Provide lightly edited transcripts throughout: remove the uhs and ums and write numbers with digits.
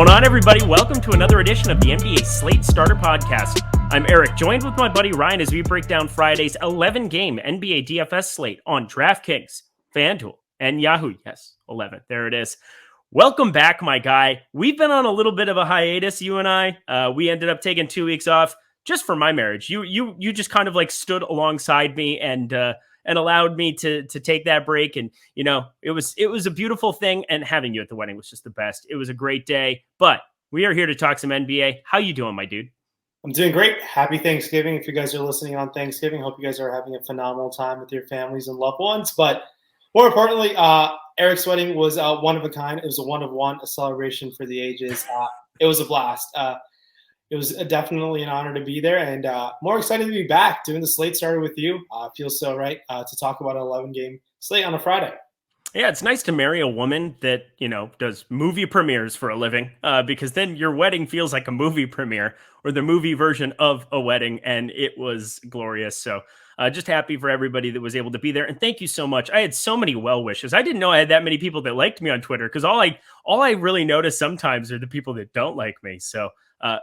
going on, everybody? Welcome to another edition of the NBA Slate Starter podcast. I'm Eric, joined with my buddy Ryan as we break down Friday's 11-game NBA DFS slate on DraftKings, FanDuel, and Yahoo. Yes, 11. There it is. Welcome back, my guy. We've been on a little bit of a hiatus, you and I. We ended up taking 2 weeks off just for my marriage. You just kind of like stood alongside me and allowed me to take that break. And, you know, it was a beautiful thing. And having you at the wedding was just the best. It was a great day. But we are here to talk some NBA. How you doing, my dude? I'm doing great. Happy Thanksgiving. If you guys are listening on Thanksgiving, hope you guys are having a phenomenal time with your families and loved ones. But more importantly, Eric's wedding was one of a kind. It was a one-of-one, a celebration for the ages. It was a blast. It was definitely an honor to be there, and more excited to be back doing the Slate Starter with you. Feels so right to talk about an 11-game slate on a Friday. Yeah, it's nice to marry a woman that, you know, does movie premieres for a living, because then your wedding feels like a movie premiere or the movie version of a wedding, and it was glorious. So just happy for everybody that was able to be there. And thank you so much. I had so many well wishes. I didn't know I had that many people that liked me on Twitter, because all I really notice sometimes are the people that don't like me. So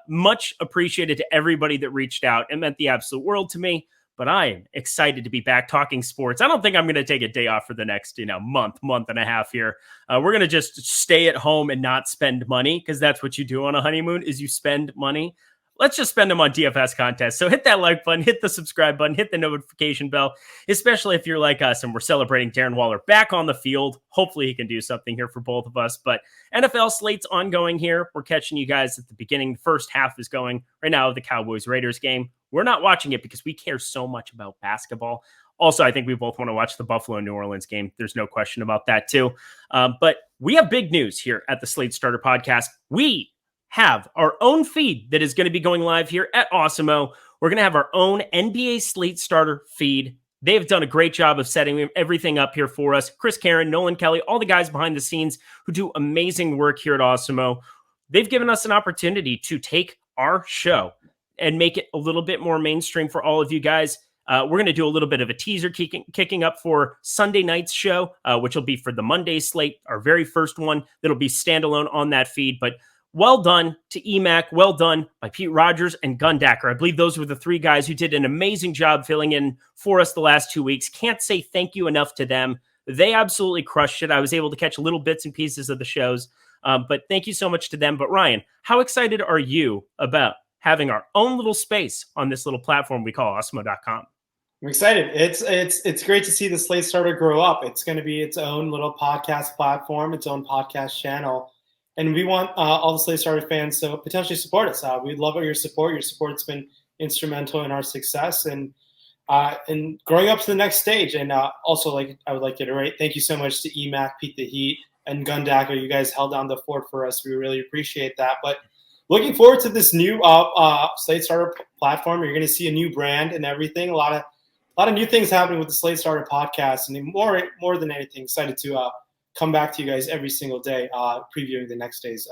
much appreciated to everybody that reached out. It meant the absolute world to me. But I am excited to be back talking sports. I don't think I'm going to take a day off for the next, month and a half here. We're going to just stay at home and not spend money, because that's what you do on a honeymoon, is you spend money. Let's just spend them on DFS contests. So hit that like button, hit the subscribe button, hit the notification bell, especially if you're like us and we're celebrating Darren Waller back on the field. Hopefully he can do something here for both of us. But NFL slate's ongoing here. We're catching you guys at the beginning. The first half is going right now of the Cowboys-Raiders game. We're not watching it because we care so much about basketball. Also, I think we both want to watch the Buffalo-New Orleans game. There's no question about that too. But we have big news here at the Slate Starter podcast. We have our own feed that is going to be going live here at Awesemo. We're going to have our own NBA Slate Starter feed. They've done a great job of setting everything up here for us. Chris Karen, Nolan Kelly, all the guys behind the scenes who do amazing work here at Awesemo. They've given us an opportunity to take our show and make it a little bit more mainstream for all of you guys. We're going to do a little bit of a teaser kicking up for Sunday night's show, which will be for the Monday slate, our very first one that'll be standalone on that feed. But well done to EMAC. Well done by Pete Rogers and Gundacker. I believe those were the three guys who did an amazing job filling in for us the last 2 weeks. Can't say thank you enough to them. They absolutely crushed it. I was able to catch little bits and pieces of the shows, but thank you so much to them. But Ryan, how excited are you about having our own little space on this little platform we call Awesemo.com? I'm excited. It's great to see the Slate Starter grow up. It's going to be its own little podcast platform, its own podcast channel. And we want all the Slate Starter fans to potentially support us. We'd love your support. Your support's been instrumental in our success and growing up to the next stage. And also, I would like to iterate, thank you so much to EMAC, Pete the Heat, and Gundacker. You guys held down the fort for us. We really appreciate that. But looking forward to this new Slate Starter platform. You're going to see a new brand and everything. A lot of new things happening with the Slate Starter podcast, and more than anything, excited to come back to you guys every single day, previewing the next day's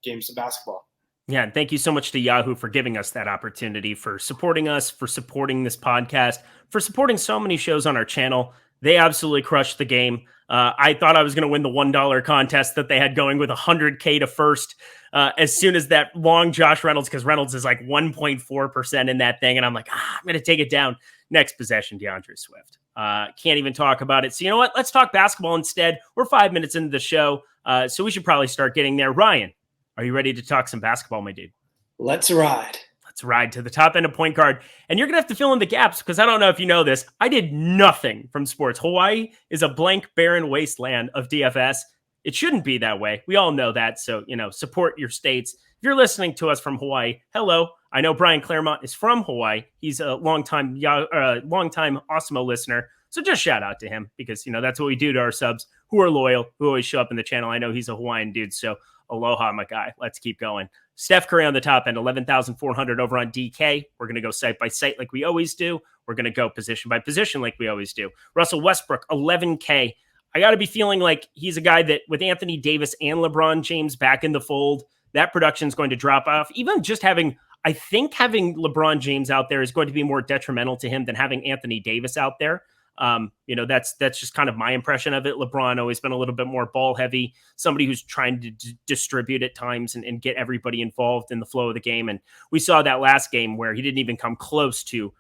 games of basketball. Yeah, and thank you so much to Yahoo for giving us that opportunity, for supporting us, for supporting this podcast, for supporting so many shows on our channel. They absolutely crushed the game. I thought I was going to win the $1 contest that they had going with $100K to first as soon as that long Josh Reynolds, because Reynolds is like 1.4% in that thing. And I'm like, I'm going to take it down. Next possession, DeAndre Swift. Can't even talk about it. So you know what? Let's talk basketball instead. We're 5 minutes into the show, so we should probably start getting there. Ryan, are you ready to talk some basketball, my dude? Let's ride. Let's ride to the top end of point guard. And you're going to have to fill in the gaps, because I don't know if you know this. I did nothing from sports. Hawaii is a blank, barren wasteland of DFS. It shouldn't be that way. We all know that. So, support your states. If you're listening to us from Hawaii, hello. I know Brian Claremont is from Hawaii. He's a longtime Awesemo listener. So just shout out to him, because, that's what we do to our subs who are loyal, who always show up in the channel. I know he's a Hawaiian dude. So aloha, my guy. Let's keep going. Steph Curry on the top end, 11,400 over on DK. We're going to go site by site like we always do. We're going to go position by position like we always do. Russell Westbrook, 11K. I got to be feeling like he's a guy that, with Anthony Davis and LeBron James back in the fold, that production is going to drop off. Even just having LeBron James out there is going to be more detrimental to him than having Anthony Davis out there. That's just kind of my impression of it. LeBron always been a little bit more ball heavy, somebody who's trying to distribute at times and get everybody involved in the flow of the game. And we saw that last game where he didn't even come close to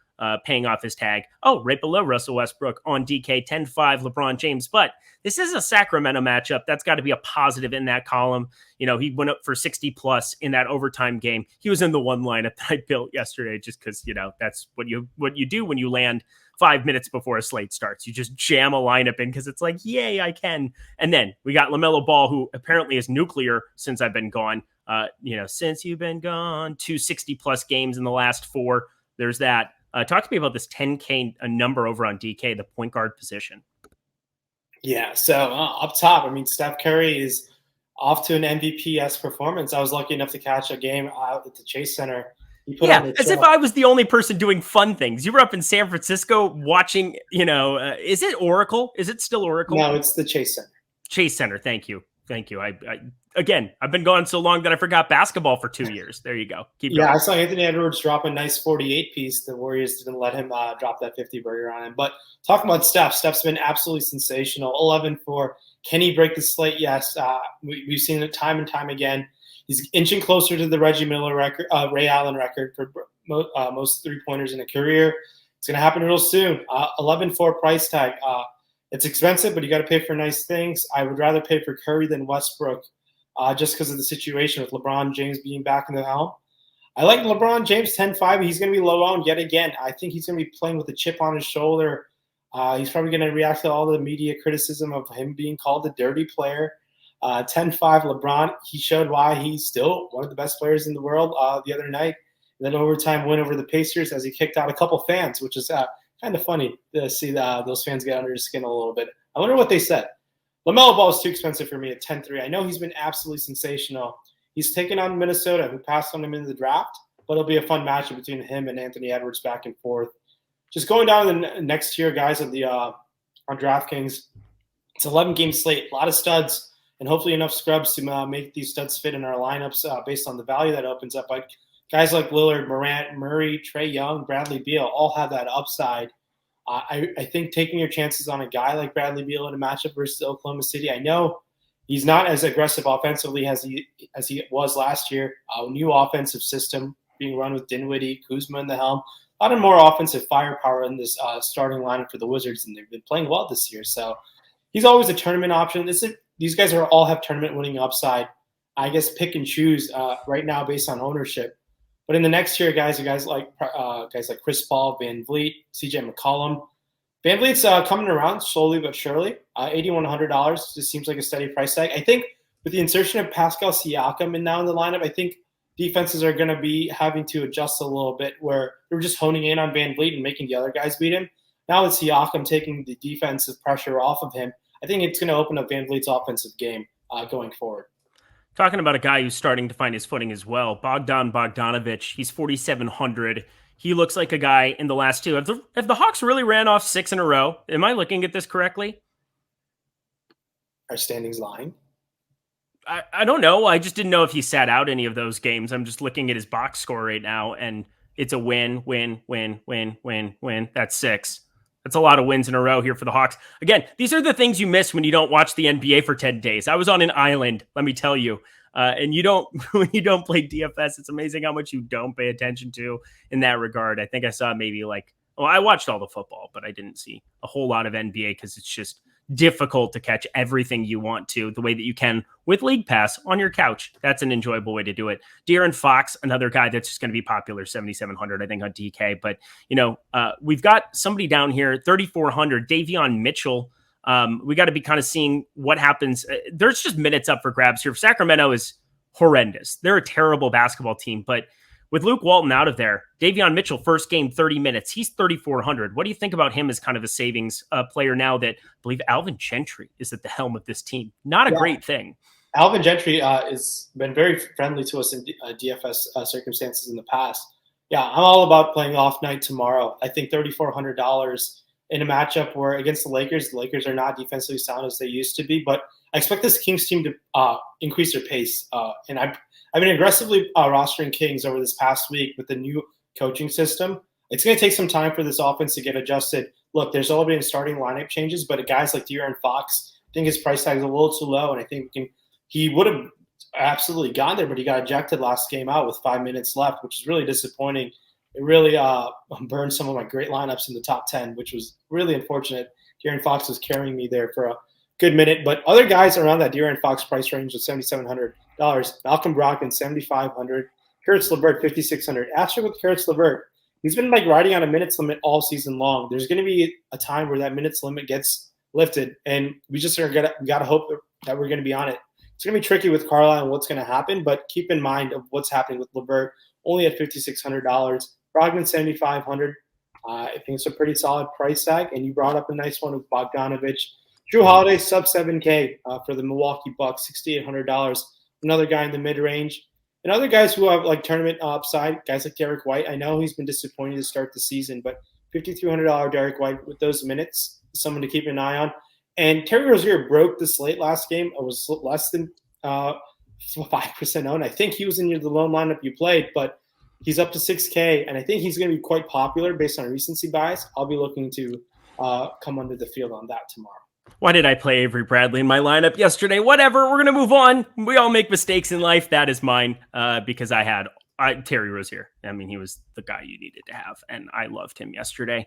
paying off his tag. Oh, right below Russell Westbrook on DK, 10-5 LeBron James. But this is a Sacramento matchup. That's got to be a positive in that column. He went up for 60 plus in that overtime game. He was in the one lineup that I built yesterday just because, that's what you do when you land 5 minutes before a slate starts. You just jam a lineup in because it's like, yay, I can. And then we got LaMelo Ball, who apparently is nuclear since I've been gone. Since you've been gone, 260 plus games in the last 4. There's that. Talk to me about this 10K number over on DK, the point guard position. Yeah, so up top, Steph Curry is off to an MVP-esque performance. I was lucky enough to catch a game out at the Chase Center. As if I was the only person doing fun things. You were up in San Francisco watching, is it Oracle? Is it still Oracle? No, it's the Chase Center. Chase Center, thank you. I've been gone so long that I forgot basketball for 2 years. There you go. Keep going. I saw Anthony Edwards drop a nice 48 piece. The Warriors didn't let him drop that 50 burger on him. But talking about Steph, Steph's been absolutely sensational. 11-4. Can he break the slate? Yes. We've seen it time and time again. He's inching closer to the Reggie Miller record, Ray Allen record for most three-pointers in a career. It's going to happen real soon. 11-4 price tag. It's expensive, but you got to pay for nice things. I would rather pay for Curry than Westbrook just because of the situation with LeBron James being back in the helm. I like LeBron James 10-5. He's going to be low-owned yet again. I think he's going to be playing with a chip on his shoulder. He's probably going to react to all the media criticism of him being called a dirty player. 10-5 LeBron, he showed why he's still one of the best players in the world the other night. And then overtime win over the Pacers as he kicked out a couple fans, which is kind of funny to see those fans get under his skin a little bit. I wonder what they said. LaMelo Ball is too expensive for me at 10-3. I know he's been absolutely sensational. He's taken on Minnesota, who passed on him in the draft, but it'll be a fun matchup between him and Anthony Edwards back and forth. Just going down to the next tier, guys, on DraftKings, it's 11-game slate, a lot of studs, and hopefully enough scrubs to make these studs fit in our lineups based on the value that opens up. Like guys like Lillard, Morant, Murray, Trae Young, Bradley Beal all have that upside. I think taking your chances on a guy like Bradley Beal in a matchup versus Oklahoma City, I know he's not as aggressive offensively as he was last year. New offensive system being run with Dinwiddie, Kuzma in the helm. A lot of more offensive firepower in this starting lineup for the Wizards, and they've been playing well this year. So he's always a tournament option. These guys all have tournament winning upside. I guess pick and choose right now based on ownership. But in the next tier, guys like Chris Paul, Van Vliet, CJ McCollum. Van Vliet's coming around slowly but surely. $8,100 just seems like a steady price tag. I think with the insertion of Pascal Siakam now in the lineup, I think defenses are going to be having to adjust a little bit where they were just honing in on Van Vliet and making the other guys beat him. Now with Siakam taking the defensive pressure off of him, I think it's going to open up Van Vliet's offensive game going forward. Talking about a guy who's starting to find his footing as well, Bogdan Bogdanovic. He's 4,700. He looks like a guy in the last two. Have the Hawks really ran off 6 in a row? Am I looking at this correctly? Our standings lying? I don't know. I just didn't know if he sat out any of those games. I'm just looking at his box score right now, and it's a win. That's 6. That's a lot of wins in a row here for the Hawks. Again, these are the things you miss when you don't watch the NBA for 10 days. I was on an island, let me tell you. And when you don't play DFS, it's amazing how much you don't pay attention to in that regard. I think I saw maybe I watched all the football, but I didn't see a whole lot of NBA because it's just difficult to catch everything you want to the way that you can with League Pass on your couch. That's an enjoyable way to do it. De'Aaron Fox, another guy that's just going to be popular, 7,700, I think, on DK. But, we've got somebody down here, 3,400, Davion Mitchell. We got to be kind of seeing what happens. There's just minutes up for grabs here. Sacramento is horrendous. They're a terrible basketball team, but with Luke Walton out of there, Davion Mitchell, first game, 30 minutes. He's 3,400. What do you think about him as kind of a savings player now that I believe Alvin Gentry is at the helm of this team? Not a great thing. Alvin Gentry has been very friendly to us in DFS circumstances in the past. Yeah, I'm all about playing off night tomorrow. I think $3,400 in a matchup where against the Lakers are not defensively sound as they used to be, but I expect this Kings team to increase their pace. And I've been aggressively rostering Kings over this past week with the new coaching system. It's going to take some time for this offense to get adjusted look, there's already been starting lineup changes, but guys like De'Aaron Fox, I think his price tag is a little too low, and I think he would have absolutely gone there, but he got ejected last game out with 5 minutes left, which is really disappointing. It really burned some of my great lineups in the top 10, which was really unfortunate. De'Aaron Fox was carrying me there for a good minute, but other guys around that De'Aaron Fox price range of $7,700. Malcolm Brogdon, $7,500. Karis LeVert, $5,600. Asterisk with Karis LeVert. He's been riding on a minutes limit all season long. There's going to be a time where that minutes limit gets lifted, and we just got to hope that we're going to be on it. It's going to be tricky with Carlisle and what's going to happen, but keep in mind of what's happening with LeVert, only at $5,600. Brogdon, $7,500. I think it's a pretty solid price tag, and you brought up a nice one with Bogdanovich. Jrue Holiday, sub 7K for the Milwaukee Bucks, $6,800. Another guy in the mid-range. And other guys who have tournament upside, guys like Derek White. I know he's been disappointing to start the season, but $5,300 Derek White with those minutes, someone to keep an eye on. And Terry Rozier broke the slate last game. It was less than 5% owned. I think he was in the lone lineup you played, but he's up to 6K, and I think he's going to be quite popular based on recency bias. I'll be looking to come under the field on that tomorrow. Why did I play Avery Bradley in my lineup yesterday? Whatever, we're going to move on. We all make mistakes in life. That is mine because I had Terry Rozier. I mean, he was the guy you needed to have, and I loved him yesterday.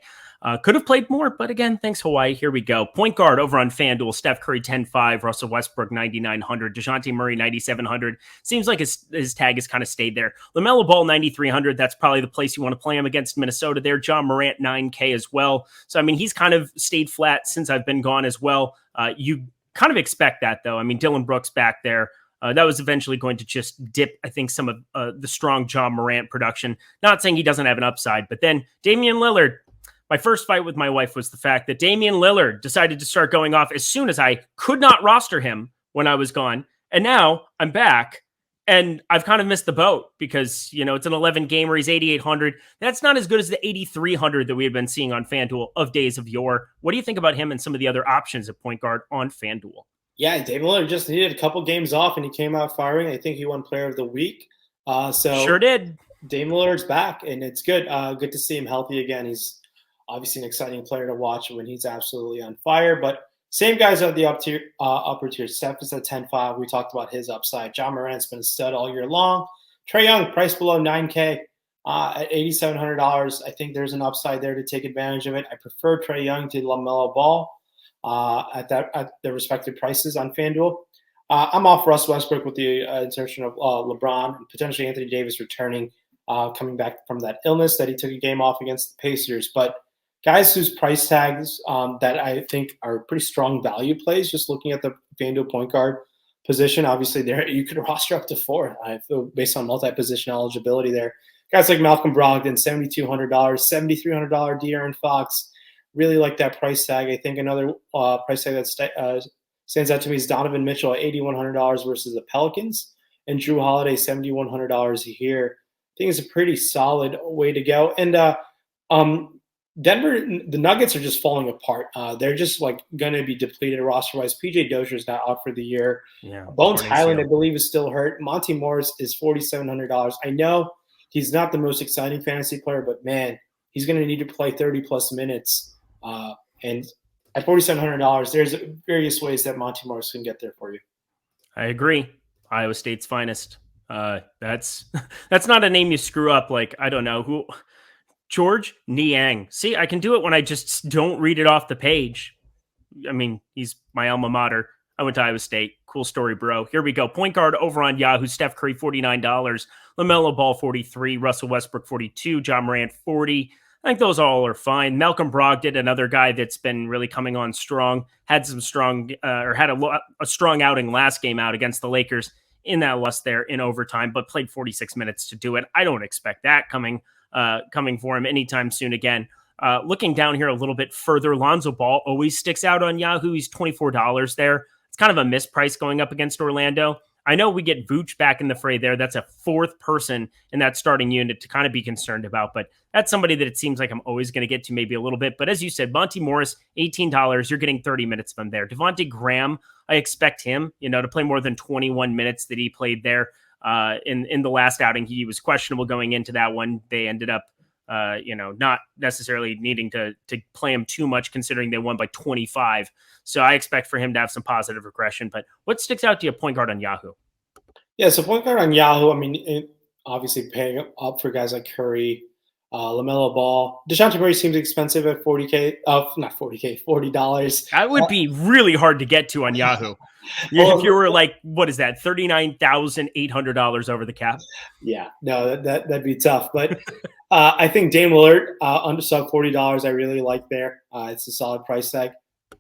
Could have played more, but again, thanks, Hawaii. Here we go. Point guard over on FanDuel, Steph Curry, 10.5, Russell Westbrook, 9,900, DeJounte Murray, 9,700. Seems like his tag has kind of stayed there. LaMelo Ball, 9,300. That's probably the place you want to play him against Minnesota there. John Morant, 9K as well. So, I mean, he's kind of stayed flat since I've been gone as well. You kind of expect that, though. I mean, Dylan Brooks back there. That was eventually going to just dip, I think, some of the strong John Morant production. Not saying he doesn't have an upside, but then Damian Lillard. My first fight with my wife was the fact that Damian Lillard decided to start going off as soon as I could not roster him when I was gone. And now I'm back, and I've kind of missed the boat because, it's an 11 gamer. He's 8,800. That's not as good as the 8,300 that we had been seeing on FanDuel of days of yore. What do you think about him and some of the other options at point guard on FanDuel? Yeah, Damian Lillard just needed a couple games off, and he came out firing. I think he won Player of the Week. Sure did. Damian Lillard's back, and it's good. Good to see him healthy again. He's obviously an exciting player to watch when he's absolutely on fire. But same guys at the upper tier. Steph is at 10.5. We talked about his upside. John Morant's been a stud all year long. Trae Young, price below 9K at $8,700. I think there's an upside there to take advantage of it. I prefer Trae Young to LaMelo Ball. At their respective prices on FanDuel. I'm off Russ Westbrook with the insertion of LeBron and potentially Anthony Davis returning, coming back from that illness that he took a game off against the Pacers. But guys whose price tags that I think are pretty strong value plays, just looking at the FanDuel point guard position, obviously there you could roster up to 4. I feel based on multi-position eligibility there. Guys like Malcolm Brogdon, $7,200, $7,300 De'Aaron Fox. Really like that price tag. I think another price tag that stands out to me is Donovan Mitchell at $8,100 versus the Pelicans, and Jrue Holiday $7,100 here. I think it's a pretty solid way to go. And Denver, the Nuggets are just falling apart. They're just going to be depleted roster-wise. PJ Dozier is now out for the year. Yeah, Bones Highland, I believe, is still hurt. Monty Morris is $4,700. I know he's not the most exciting fantasy player, but man, he's going to need to play 30-plus minutes. And at $4,700, there's various ways that Monty Morris can get there for you. I agree. Iowa State's finest. That's not a name you screw up. I don't know who. George Niang. See, I can do it when I just don't read it off the page. I mean, he's my alma mater. I went to Iowa State. Cool story, bro. Here we go. Point guard over on Yahoo. Steph Curry, $49. LaMelo Ball, $43. Russell Westbrook, $42. John Morant, $40. I think those all are fine. Malcolm Brogdon, another guy that's been really coming on strong, had some strong had a strong outing last game out against the Lakers in that loss there in overtime, but played 46 minutes to do it. I don't expect that coming for him anytime soon again. Looking down here a little bit further, Lonzo Ball always sticks out on Yahoo. He's $24 there. It's kind of a misprice going up against Orlando. I know we get Vooch back in the fray there. That's a 4th person in that starting unit to kind of be concerned about, but that's somebody that it seems like I'm always going to get to maybe a little bit. But as you said, Monty Morris, $18, you're getting 30 minutes from there. Devontae Graham, I expect him, to play more than 21 minutes that he played there in the last outing. He was questionable going into that one. They ended up Not necessarily needing to play him too much considering they won by 25. So I expect for him to have some positive regression. But what sticks out to you, point guard on Yahoo? Yeah, so point guard on Yahoo, I mean, obviously paying up for guys like Curry, LaMelo Ball. DeJounte Murray seems expensive at 40K. Not 40K, $40. That would be really hard to get to on Yahoo. Well, if you were like, what is that, $39,800 over the cap? Yeah, no, that'd be tough. But I think Dame Lillard under sub $40, I really like there. It's a solid price tag.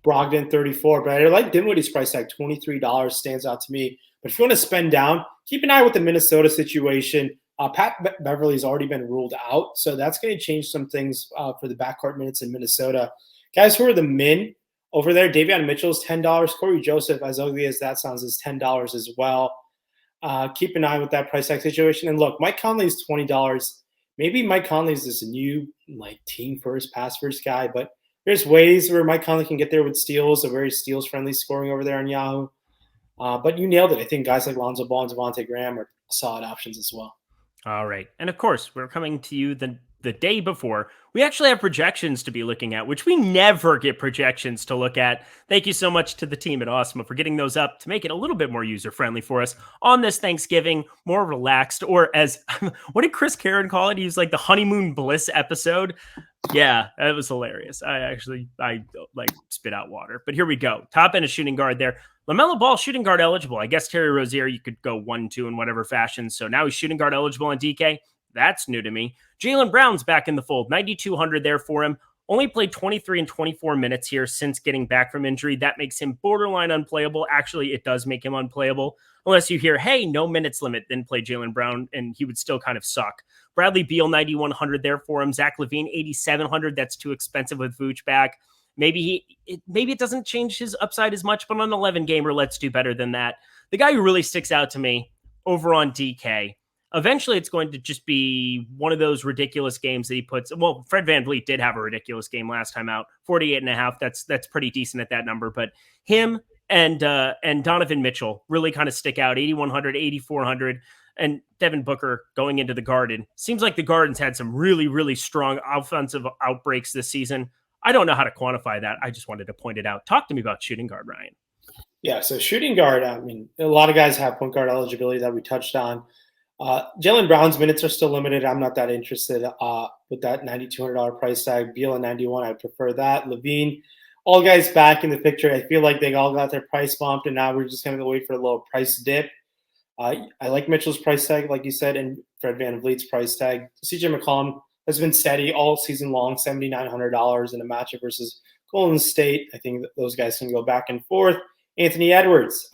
Brogdon 34, but I like Dinwiddie's price tag. $23 stands out to me. But if you want to spend down, keep an eye with the Minnesota situation. Pat Beverly's already been ruled out, so that's going to change some things for the backcourt minutes in Minnesota. Guys who are the min over there, Davion Mitchell's $10. Corey Joseph, as ugly as that sounds, is $10 as well. Keep an eye with that price tag situation. And look, Mike Conley's $20. Maybe Mike Conley's this new team first, pass first guy, but there's ways where Mike Conley can get there with steals, a very steals friendly scoring over there on Yahoo. But you nailed it. I think guys like Lonzo Ball and Devontae Graham are solid options as well. All right. And of course, we're coming to you the day before. We actually have projections to be looking at, which we never get projections to look at. Thank you so much to the team at Awesemo for getting those up to make it a little bit more user-friendly for us on this Thanksgiving, more relaxed, or as, what did Chris Karen call it? He was like the honeymoon bliss episode. Yeah, that was hilarious. I spit out water. But here we go. Top end of shooting guard there. LaMelo Ball, shooting guard eligible. I guess Terry Rozier, you could go 1-2 in whatever fashion. So now he's shooting guard eligible on DK. That's new to me. Jaylen Brown's back in the fold. 9,200 there for him. Only played 23 and 24 minutes here since getting back from injury. That makes him borderline unplayable. Actually, it does make him unplayable. Unless you hear, hey, no minutes limit, then play Jaylen Brown, and he would still kind of suck. Bradley Beal, 9,100 there for him. Zach LaVine, 8,700. That's too expensive with Vooch back. Maybe it doesn't change his upside as much, but on an 11 gamer, let's do better than that. The guy who really sticks out to me over on DK, eventually it's going to just be one of those ridiculous games that he puts. Well, Fred VanVleet did have a ridiculous game last time out, 48.5. That's pretty decent at that number, but him and Donovan Mitchell really kind of stick out. 8,100, 8,400. And Devin Booker going into the Garden. Seems like the Garden's had some really, really strong offensive outbreaks this season. I don't know how to quantify that. I just wanted to point it out. Talk to me about shooting guard, Ryan. Yeah, so shooting guard, I mean, a lot of guys have point guard eligibility that we touched on. Jaylen Brown's minutes are still limited. I'm not that interested with that $9,200 price tag. Beal at 91, I prefer that. LaVine, all guys back in the picture. I feel like they all got their price bumped, and now we're just going to wait for a little price dip. I like Mitchell's price tag, like you said, and Fred VanVleet's price tag. CJ McCollum has been steady all season long, $7,900 in a matchup versus Golden State. I think that those guys can go back and forth. Anthony Edwards,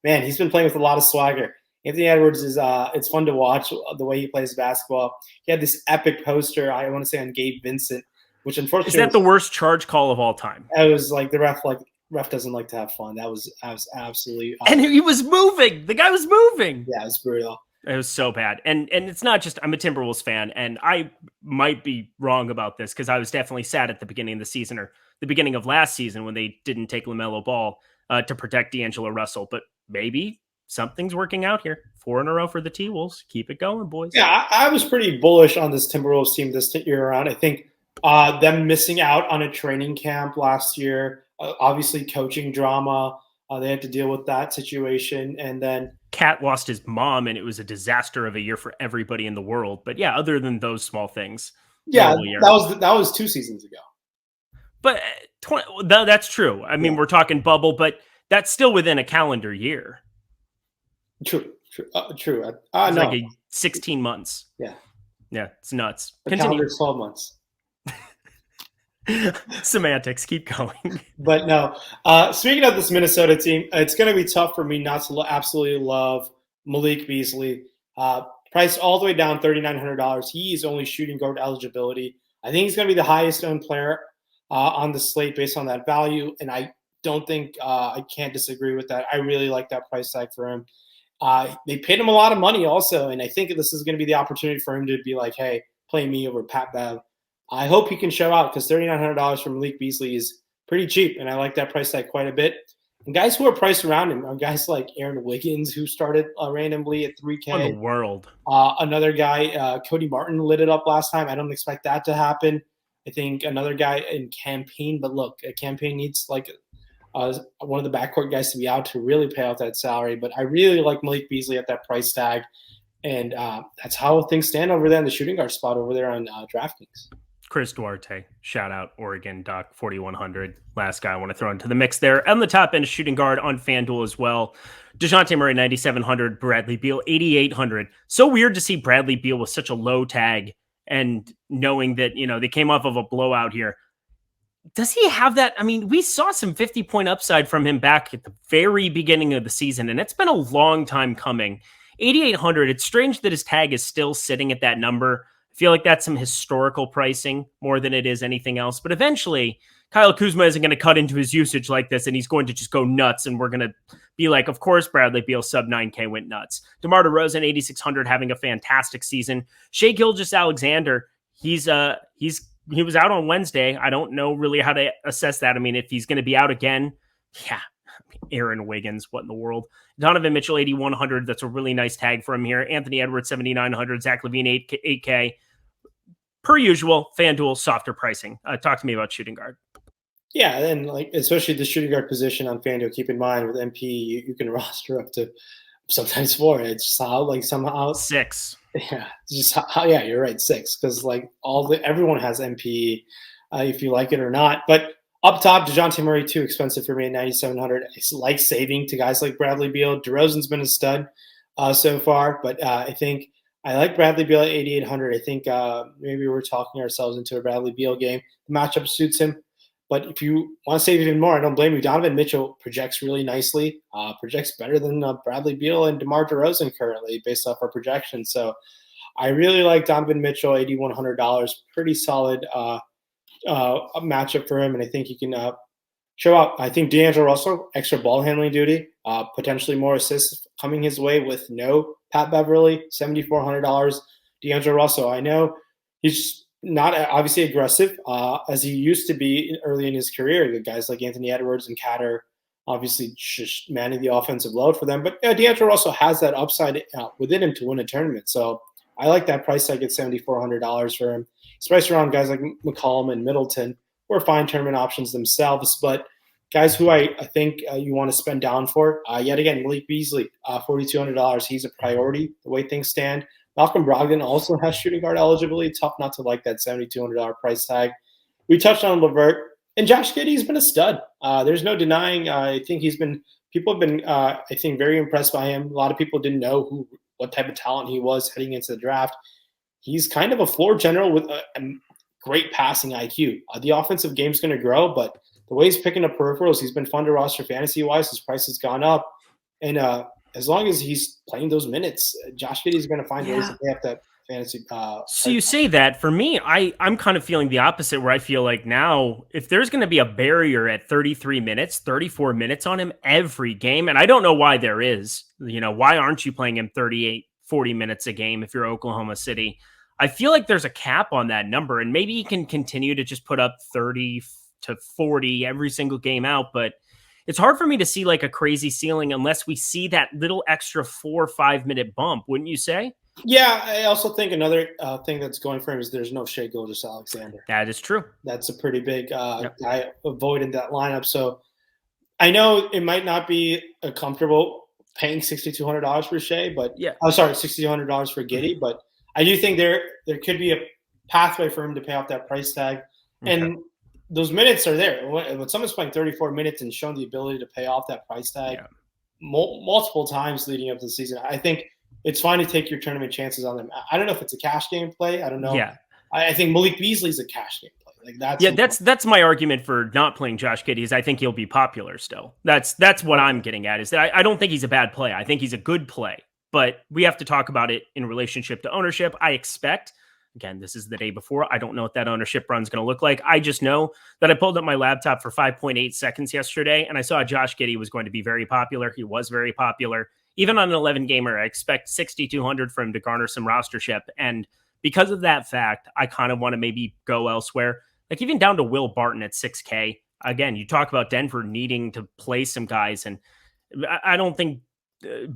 man, he's been playing with a lot of swagger. Anthony Edwards is it's fun to watch the way he plays basketball. He had this epic poster, I want to say, on Gabe Vincent, which unfortunately is that the worst charge call of all time? It was like the ref doesn't like to have fun. That was absolutely and he was moving. The guy was moving. Yeah, it was brutal. It was so bad. And it's not just, I'm a Timberwolves fan, and I might be wrong about this because I was definitely sad at the beginning of the season or the beginning of last season when they didn't take LaMelo Ball to protect D'Angelo Russell. But maybe something's working out here. 4 in a row for the T-Wolves. Keep it going, boys. Yeah, I was pretty bullish on this Timberwolves team this year around. I think them missing out on a training camp last year, obviously coaching drama. They had to deal with that situation. And then Cat lost his mom, and it was a disaster of a year for everybody in the world. But yeah, other than those small things. Yeah, that was 2 seasons ago. But that's true. I mean, we're talking bubble, but that's still within a calendar year. True. It's no. like 16 months. Yeah, it's nuts. Continue. 12 months. Semantics, keep going. But no, speaking of this Minnesota team, it's going to be tough for me not to absolutely love Malik Beasley. Priced all the way down $3,900. He is only shooting guard eligibility. I think he's going to be the highest owned player on the slate based on that value, and I don't think I can't disagree with that. I really like that price tag for him. They paid him a lot of money also, and I think this is going to be the opportunity for him to be like, hey, play me over Pat Bev. I hope he can show out because $3,900 from Malik Beasley is pretty cheap, and I like that price tag quite a bit. And guys who are priced around him are guys like Aaron Wiggins, who started randomly at 3K. On the world. Another guy, Cody Martin, lit it up last time. I don't expect that to happen. I think another guy in Campaign, but look, a Campaign needs like one of the backcourt guys to be out to really pay out that salary. But I really like Malik Beasley at that price tag. And that's how things stand over there in the shooting guard spot over there on DraftKings. Chris Duarte, shout out Oregon Doc 4100. Last guy I want to throw into the mix there. On the top end, shooting guard on FanDuel as well. DeJounte Murray 9700, Bradley Beal 8800. So weird to see Bradley Beal with such a low tag and knowing that, they came off of a blowout here. Does he have that? I mean, we saw some 50-point upside from him back at the very beginning of the season, and it's been a long time coming. 8,800, it's strange that his tag is still sitting at that number. I feel like that's some historical pricing more than it is anything else. But eventually, Kyle Kuzma isn't going to cut into his usage like this, and he's going to just go nuts, and we're going to be like, of course, Bradley Beal sub 9K went nuts. DeMar DeRozan, 8,600, having a fantastic season. Shai Gilgeous-Alexander, he was out on Wednesday. I don't know really how to assess that. I mean, if he's going to be out again, yeah. Aaron Wiggins, what in the world? Donovan Mitchell, 8,100. That's a really nice tag for him here. Anthony Edwards, 7,900. Zach LaVine, 8K. Per usual, FanDuel, softer pricing. Talk to me about shooting guard. Yeah, and like especially the shooting guard position on FanDuel, keep in mind with MP, you can roster up to sometimes 4. It's how somehow 6. Yeah, just how you're right, 6, because everyone has MP if you like it or not. But up top, DeJounte Murray, too expensive for me at 9,700. I like saving to guys like Bradley Beal. DeRozan's been a stud so far, but I think I like Bradley Beal at 8,800. I think maybe we're talking ourselves into a Bradley Beal game. The matchup suits him. But if you want to save even more, I don't blame you. Donovan Mitchell projects really nicely, projects better than Bradley Beal and DeMar DeRozan currently based off our projections. So I really like Donovan Mitchell, $8,100. Pretty solid a matchup for him, and I think he can show up. I think D'Angelo Russell, extra ball handling duty, potentially more assists coming his way with no Pat Beverly, $7,400. D'Angelo Russell, I know he's not obviously aggressive as he used to be early in his career. The guys like Anthony Edwards and Catter obviously just manning the offensive load for them. But D'Angelo Russell has that upside within him to win a tournament. So I like that price tag at $7,400 for him. It's priced around guys like McCollum and Middleton, who are fine tournament options themselves, but guys who I think you want to spend down for. Yet again, Malik Beasley, $4,200. He's a priority the way things stand. Malcolm Brogdon also has shooting guard eligibility. Tough not to like that $7,200 price tag. We touched on LeVert, and Josh Giddey's been a stud. There's no denying. I think people have been, I think, very impressed by him. A lot of people didn't know what type of talent he was heading into the draft. He's kind of a floor general with a great passing IQ. The offensive game's going to grow, but the way he's picking up peripherals, he's been fun to roster fantasy-wise. His price has gone up. And as long as he's playing those minutes, Josh Giddey's going to find ways to pay up that fantasy. So you say that. For me, I'm kind of feeling the opposite, where I feel like now if there's going to be a barrier at 33 minutes, 34 minutes on him every game, and I don't know why there is. Why aren't you playing him 38, 40 minutes a game if you're Oklahoma City? I feel like there's a cap on that number, and maybe he can continue to just put up 30 to 40 every single game out, but it's hard for me to see like a crazy ceiling unless we see that little extra 4 or 5 minute bump, wouldn't you say? Yeah, I also think another thing that's going for him is there's no Shai Gilgeous-Alexander. That is true. That's a pretty big guy avoided that lineup. So I know it might not be a comfortable paying $6,200 for Shai, but $6,200 for Giddey, but I do think there could be a pathway for him to pay off that price tag. Okay. And those minutes are there. When someone's playing 34 minutes and shown the ability to pay off that price tag multiple times leading up to the season, I think it's fine to take your tournament chances on them. I don't know if it's a cash game play. I don't know. Yeah. I think Malik Beasley's a cash game play. That's my argument for not playing Josh Giddey is I think he'll be popular still. That's what I'm getting at is that I don't think he's a bad play. I think he's a good play. But we have to talk about it in relationship to ownership. I expect, again, this is the day before. I don't know what that ownership run is going to look like. I just know that I pulled up my laptop for 5.8 seconds yesterday, and I saw Josh Giddey was going to be very popular. He was very popular. Even on an 11-gamer, I expect 6,200 for him to garner some rostership. And because of that fact, I kind of want to maybe go elsewhere. Like even down to Will Barton at 6K. again, you talk about Denver needing to play some guys, and I don't think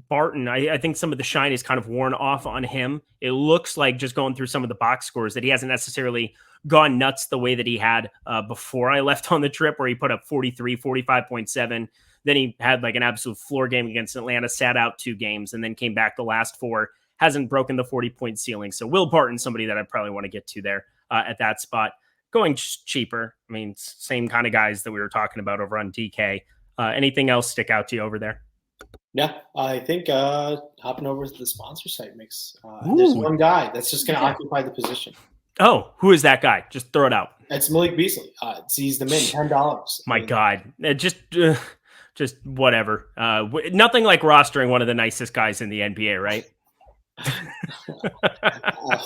Barton, I think some of the shine is kind of worn off on him. It looks like, just going through some of the box scores, that he hasn't necessarily gone nuts the way that he had before I left on the trip, where he put up 43, 45.7. Then he had like an absolute floor game against Atlanta, sat out 2 games, and then came back the last 4. Hasn't broken the 40-point ceiling. So Will Barton, somebody that I probably want to get to there at that spot. Going cheaper, I mean, same kind of guys that we were talking about over on DK. Anything else stick out to you over there? Yeah, I think hopping over to the sponsor site makes there's one guy that's just going to occupy the position. Oh, who is that guy? Just throw it out. It's Malik Beasley. He's the min, $10. My God, just whatever. Nothing like rostering one of the nicest guys in the NBA, right?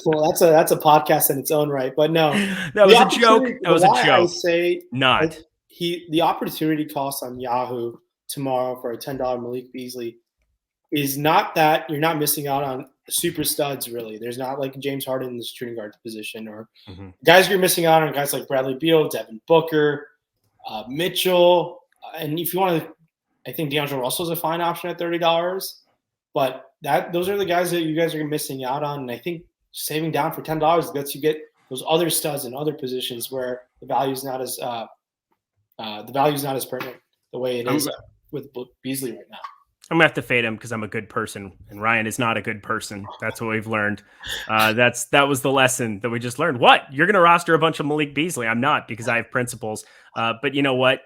Well, that's a podcast in its own right, but no, that was a joke. That was a joke. I say not the opportunity cost on Yahoo tomorrow for a $10 Malik Beasley is not that you're not missing out on super studs. Really, there's not like James Harden in the shooting guard position, or guys you're missing out on, guys like Bradley Beal, Devin Booker, Mitchell, and if you want to, I think D'Angelo Russell's a fine option at $30. But those are the guys that you guys are missing out on. And I think saving down for $10 lets you get those other studs in other positions where the value is not as pertinent the way it is with Beasley right now. I'm gonna have to fade him because I'm a good person, and Ryan is not a good person. That's what we've learned. That was the lesson that we just learned. What? You're gonna roster a bunch of Malik Beasley? I'm not, because I have principles. But you know what?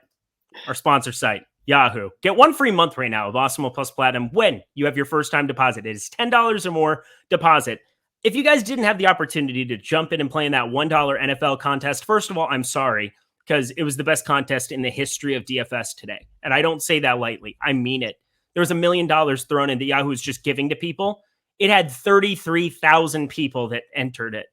Our sponsor site, Yahoo. Get 1 free month right now of Awesemo Plus Platinum when you have your first time deposit. It is $10 or more deposit. If you guys didn't have the opportunity to jump in and play in that $1 NFL contest, first of all, I'm sorry, because it was the best contest in the history of DFS today. And I don't say that lightly. I mean it. There was $1 million thrown in that Yahoo is just giving to people. It had 33,000 people that entered it.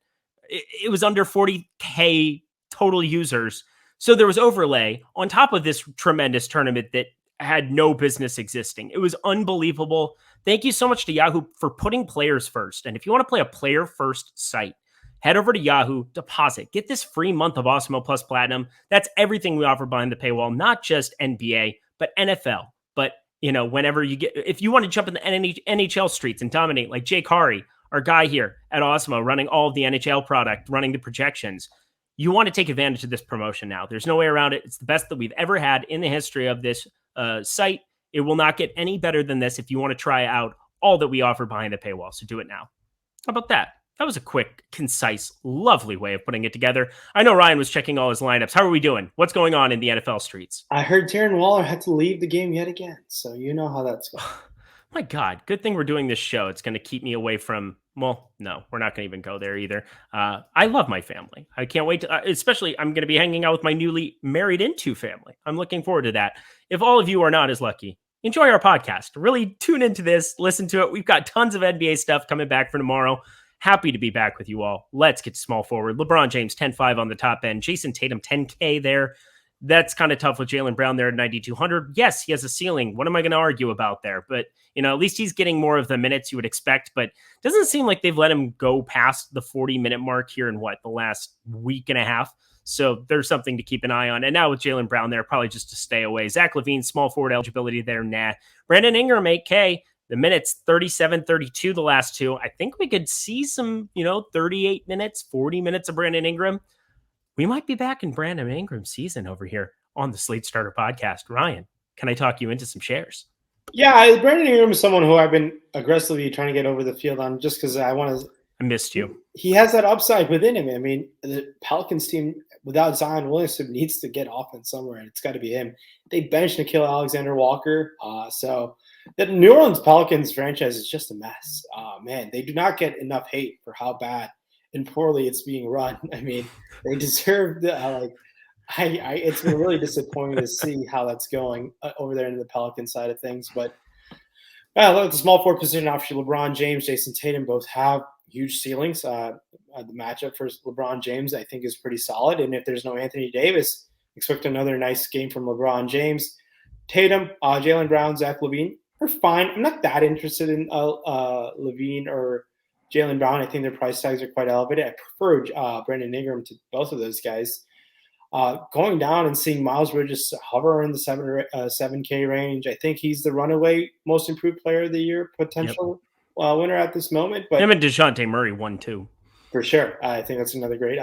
It was under 40K total users. So there was overlay on top of this tremendous tournament that had no business existing. It was unbelievable. Thank you so much to Yahoo for putting players first. And if you want to play a player first site, head over to Yahoo, deposit, get this free month of Awesemo Plus Platinum. That's everything we offer behind the paywall, not just NBA, but NFL. But you know, whenever you get, if you want to jump in the NHL streets and dominate, like Jake Hari, our guy here at Awesemo, running all of the NHL product, running the projections, you want to take advantage of this promotion now. There's no way around it. It's the best that we've ever had in the history of this site. It will not get any better than this if you want to try out all that we offer behind the paywall. So do it now. How about that? That was a quick, concise, lovely way of putting it together. I know Ryan was checking all his lineups. How are we doing? What's going on in the NFL streets? I heard Darren Waller had to leave the game yet again, so you know how that's going. My God, good thing we're doing this show. It's going to keep me away from, well, no, we're not going to even go there either. I love my family. I can't wait to, especially I'm going to be hanging out with my newly married into family. I'm looking forward to that. If all of you are not as lucky, enjoy our podcast. Really tune into this, listen to it. We've got tons of NBA stuff coming back for tomorrow. Happy to be back with you all. Let's get small forward. LeBron James, 10-5 on the top end. Jason Tatum, 10K there. That's kind of tough with Jaylen Brown there at 9,200. Yes, he has a ceiling. What am I going to argue about there? But, you know, at least he's getting more of the minutes you would expect. But it doesn't seem like they've let him go past the 40-minute mark here in the last week and a half. So there's something to keep an eye on. And now with Jaylen Brown there, probably just to stay away. Zach LaVine, small forward eligibility there. Nah. Brandon Ingram, 8K. The minutes, 37, 32, the last 2. I think we could see some, 38 minutes, 40 minutes of Brandon Ingram. We might be back in Brandon Ingram season over here on the Slate Starter podcast. Ryan, can I talk you into some shares? Yeah, Brandon Ingram is someone who I've been aggressively trying to get over the field on just because I missed you. He has that upside within him. I mean, the Pelicans team without Zion Williamson needs to get offense somewhere, and it's got to be him. They benched Nickeil Alexander-Walker, so the New Orleans Pelicans franchise is just a mess. Man, they do not get enough hate for how bad and poorly it's being run. I mean, they deserve it's been really disappointing to see how that's going over there in the Pelican side of things. But look, the small forward position, obviously LeBron James, Jason Tatum both have huge ceilings. The matchup for LeBron James, I think, is pretty solid. And if there's no Anthony Davis, expect another nice game from LeBron James. Tatum, Jaylen Brown, Zach LaVine are fine. I'm not that interested in LaVine or Jaylen Brown. I think their price tags are quite elevated. I prefer Brandon Ingram to both of those guys. Going down and seeing Miles Bridges hover in the 7K range, I think he's the runaway most improved player of the year potential winner at this moment. But him and DeJounte Murray won too. For sure, I think that's another great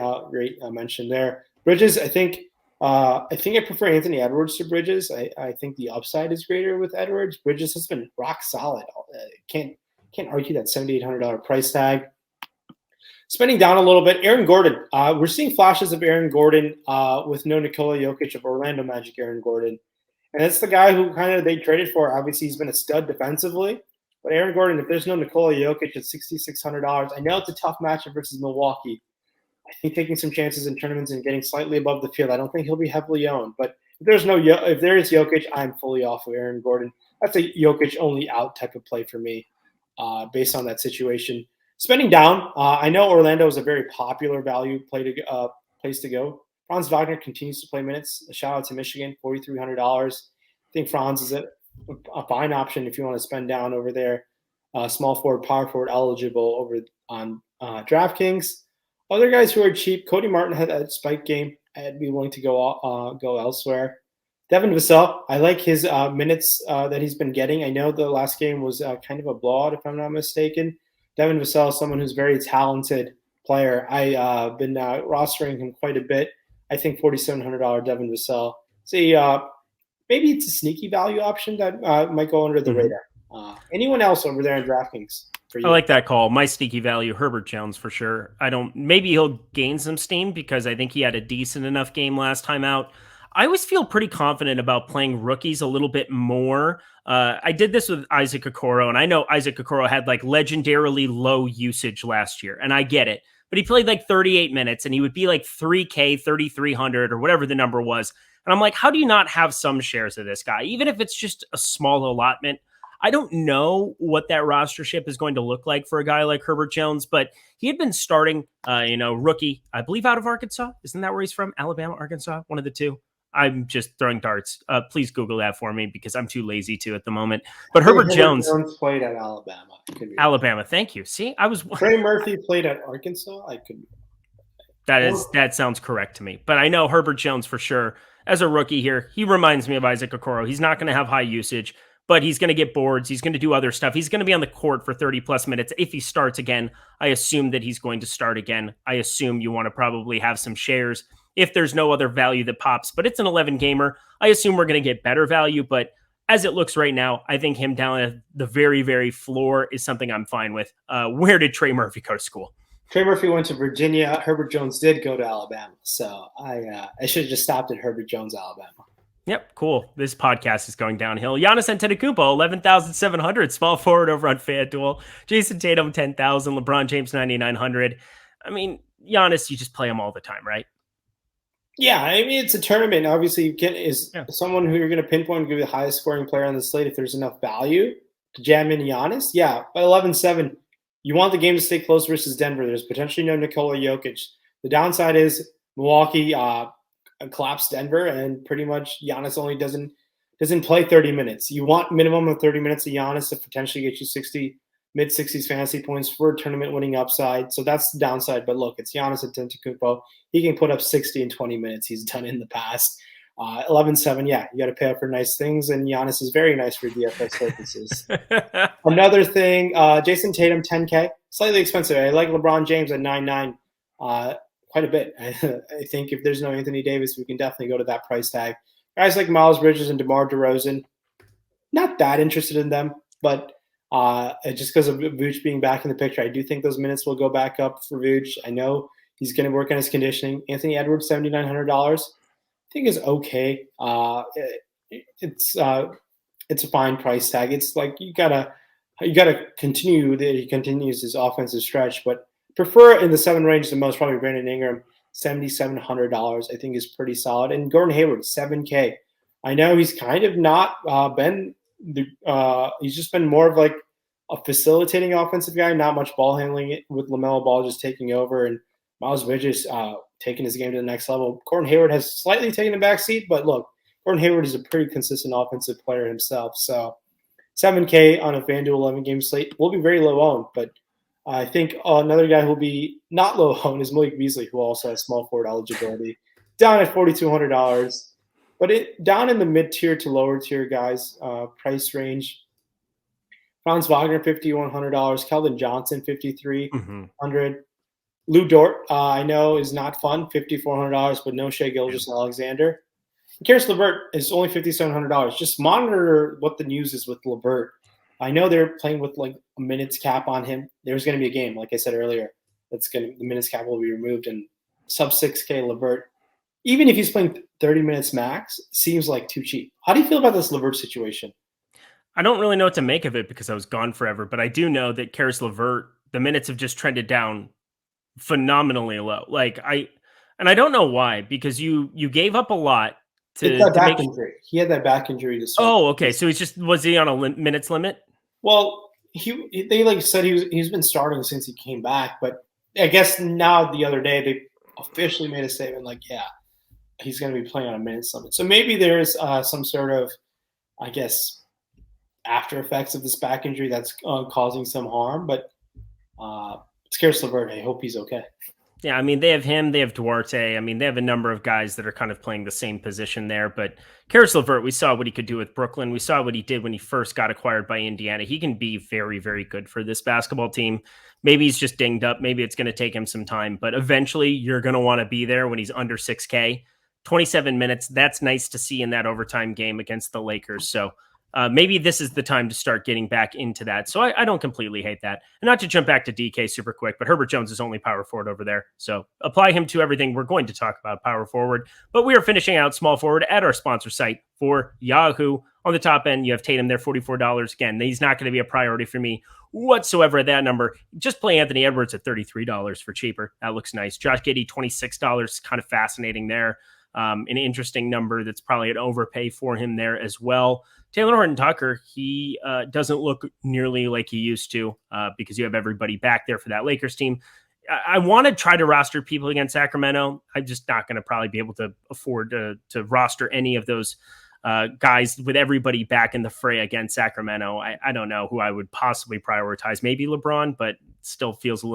mention there. Bridges, I think I prefer Anthony Edwards to Bridges. I think the upside is greater with Edwards. Bridges has been rock solid. Can't argue that $7,800 price tag. Spending down a little bit, Aaron Gordon. We're seeing flashes of Aaron Gordon with no Nikola Jokic of Orlando Magic. Aaron Gordon, and that's the guy who kind of they traded for. Obviously, he's been a stud defensively. But Aaron Gordon, if there's no Nikola Jokic at $6,600, I know it's a tough matchup versus Milwaukee. I think taking some chances in tournaments and getting slightly above the field, I don't think he'll be heavily owned. But if there is Jokic, I'm fully off of Aaron Gordon. That's a Jokic only out type of play for me, based on that situation. Spending down, I know Orlando is a very popular value place to go. Franz Wagner continues to play minutes. A shout out to Michigan, $4,300. I think Franz is a fine option if you want to spend down over there. Small forward, power forward eligible over on DraftKings. Other guys who are cheap, Cody Martin had a spike game. I'd be willing to go elsewhere. Devin Vassell, I like his minutes that he's been getting. I know the last game was kind of a blowout, if I'm not mistaken. Devin Vassell is someone who's a very talented player. I've been rostering him quite a bit. I think $4,700 Devin Vassell. See, maybe it's a sneaky value option that might go under the radar. Anyone else over there in DraftKings for you? I like that call. My sneaky value, Herbert Jones for sure. Maybe he'll gain some steam because I think he had a decent enough game last time out. I always feel pretty confident about playing rookies a little bit more. I did this with Isaac Okoro, and I know Isaac Okoro had like legendarily low usage last year, and I get it. But he played like 38 minutes, and he would be like 3K, 3,300, or whatever the number was. And I'm like, how do you not have some shares of this guy? Even if it's just a small allotment. I don't know what that rostership is going to look like for a guy like Herbert Jones, but he had been starting, rookie, I believe out of Arkansas. Isn't that where he's from? Alabama, Arkansas, one of the two. I'm just throwing darts. Please Google that for me because I'm too lazy to at the moment. But Herbert Jones played at Alabama. Alabama, thank you. See, Trey Murphy played at Arkansas. That sounds correct to me. But I know Herbert Jones for sure as a rookie here. He reminds me of Isaac Okoro. He's not going to have high usage, but he's going to get boards. He's going to do other stuff. He's going to be on the court for 30 plus minutes. If he starts again, I assume that he's going to start again. I assume you want to probably have some shares if there's no other value that pops, but it's an 11 gamer. I assume we're going to get better value, but as it looks right now, I think him down at the very, very floor is something I'm fine with. Where did Trey Murphy go to school? Trey Murphy went to Virginia. Herbert Jones did go to Alabama. So I should have just stopped at Herbert Jones, Alabama. Yep, cool. This podcast is going downhill. Giannis Antetokounmpo, 11,700, small forward over on FanDuel. Jason Tatum, 10,000. LeBron James, 9,900. I mean, Giannis, you just play him all the time, right? Yeah, I mean, it's a tournament. Obviously, someone who you're going to pinpoint and give you the highest scoring player on the slate if there's enough value to jam in Giannis. Yeah, by 11-7, you want the game to stay close versus Denver. There's potentially no Nikola Jokic. The downside is Milwaukee collapsed Denver, and pretty much Giannis only doesn't play 30 minutes. You want minimum of 30 minutes of Giannis to potentially get you mid-60s fantasy points for a tournament winning upside. So that's the downside. But look, it's Giannis Antetokounmpo. He can put up 60 in 20 minutes. He's done in the past. 11-7, yeah, you got to pay up for nice things, and Giannis is very nice for DFS purposes. Another thing, Jason Tatum, 10K, slightly expensive. I like LeBron James at 9.9 quite a bit. I think if there's no Anthony Davis, we can definitely go to that price tag. Guys like Miles Bridges and DeMar DeRozan, not that interested in them, but just because of Vooch being back in the picture, I do think those minutes will go back up for Vooch. I know he's going to work on his conditioning. Anthony Edwards, $7,900, I think is okay. It's a fine price tag. It's like you gotta continue that he continues his offensive stretch, but prefer in the 7 range the most, probably Brandon Ingram, $7,700. I think is pretty solid. And Gordon Hayward, 7K. I know he's kind of not been he's just been more of like a facilitating offensive guy, not much ball handling with LaMelo Ball just taking over and Miles Bridges taking his game to the next level. Gordon Hayward has slightly taken the back seat, but look, Gordon Hayward is a pretty consistent offensive player himself. So 7K on a FanDuel 11-game slate will be very low owned, but I think another guy who will be not low owned is Malik Beasley, who also has small forward eligibility. down at $4,200. But down in the mid-tier to lower-tier guys, price range, Franz Wagner, $5,100. Keldon Johnson, $5,300. Lou Dort, I know, is not fun, $5,400, but no Shea Gilgeous-Alexander. Karis LeVert is only $5,700. Just monitor what the news is with LeVert. I know they're playing with like a minutes cap on him. There's going to be a game, like I said earlier, the minutes cap will be removed, and sub 6K LeVert, even if he's playing 30 minutes max, seems like too cheap. How do you feel about this LeVert situation? I don't really know what to make of it because I was gone forever, but I do know that Karis LeVert, the minutes have just trended down phenomenally low. I don't know why, because you gave up a lot It's that back injury. He had that back injury to start. Oh, okay. So was he on a minutes limit? Well, they like said he's been starting since he came back, but I guess now the other day they officially made a statement like, yeah, he's going to be playing on a minutes limit. So maybe there's some sort of, I guess, after effects of this back injury that's causing some harm. But it's Karis LeVert. I hope he's okay. Yeah, I mean, they have him, they have Duarte. I mean, they have a number of guys that are kind of playing the same position there. But Karis LeVert, we saw what he could do with Brooklyn. We saw what he did when he first got acquired by Indiana. He can be very, very good for this basketball team. Maybe he's just dinged up. Maybe it's going to take him some time. But eventually, you're going to want to be there when he's under 6K. 27 minutes, that's nice to see in that overtime game against the Lakers. So maybe this is the time to start getting back into that. So I don't completely hate that. And not to jump back to DK super quick, but Herbert Jones is only power forward over there. So apply him to everything we're going to talk about power forward. But we are finishing out small forward at our sponsor site for Yahoo. On the top end, you have Tatum there, $44. Again, he's not going to be a priority for me whatsoever at that number. Just play Anthony Edwards at $33 for cheaper. That looks nice. Josh Giddey, $26. Kind of fascinating there. An interesting number that's probably an overpay for him there as well. Taylor Horton-Tucker, he doesn't look nearly like he used to because you have everybody back there for that Lakers team. I want to try to roster people against Sacramento. I'm just not going to probably be able to afford to roster any of those guys with everybody back in the fray against Sacramento. I don't know who I would possibly prioritize. Maybe LeBron, but still feels a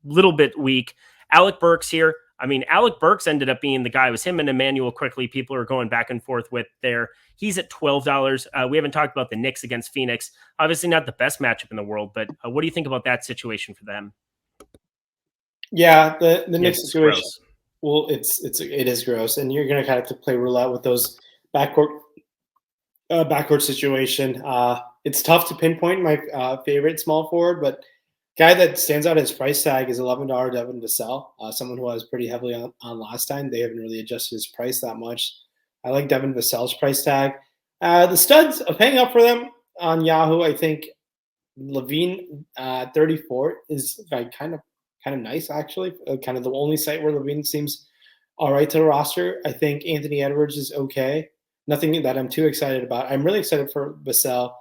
little bit weak. Alec Burks here. I mean, Alec Burks ended up being the guy. It was him and Emmanuel Quickly. People are going back and forth with there. He's at $12. We haven't talked about the Knicks against Phoenix. Obviously not the best matchup in the world, but what do you think about that situation for them? Yeah, the Knicks situation. Gross. Well, it is gross, and you're going to kind of have to play roulette with those backcourt situation. It's tough to pinpoint my favorite small forward, but guy that stands out as price tag is $11 Devin Vassell, someone who I was pretty heavily on last time. They haven't really adjusted his price that much. I like Devin Vassell's price tag. The studs are paying up for them on Yahoo. I think Levine 34 is like kind of nice, actually. Kind of the only site where Levine seems all right to the roster. I think Anthony Edwards is okay. Nothing that I'm too excited about. I'm really excited for Vassell.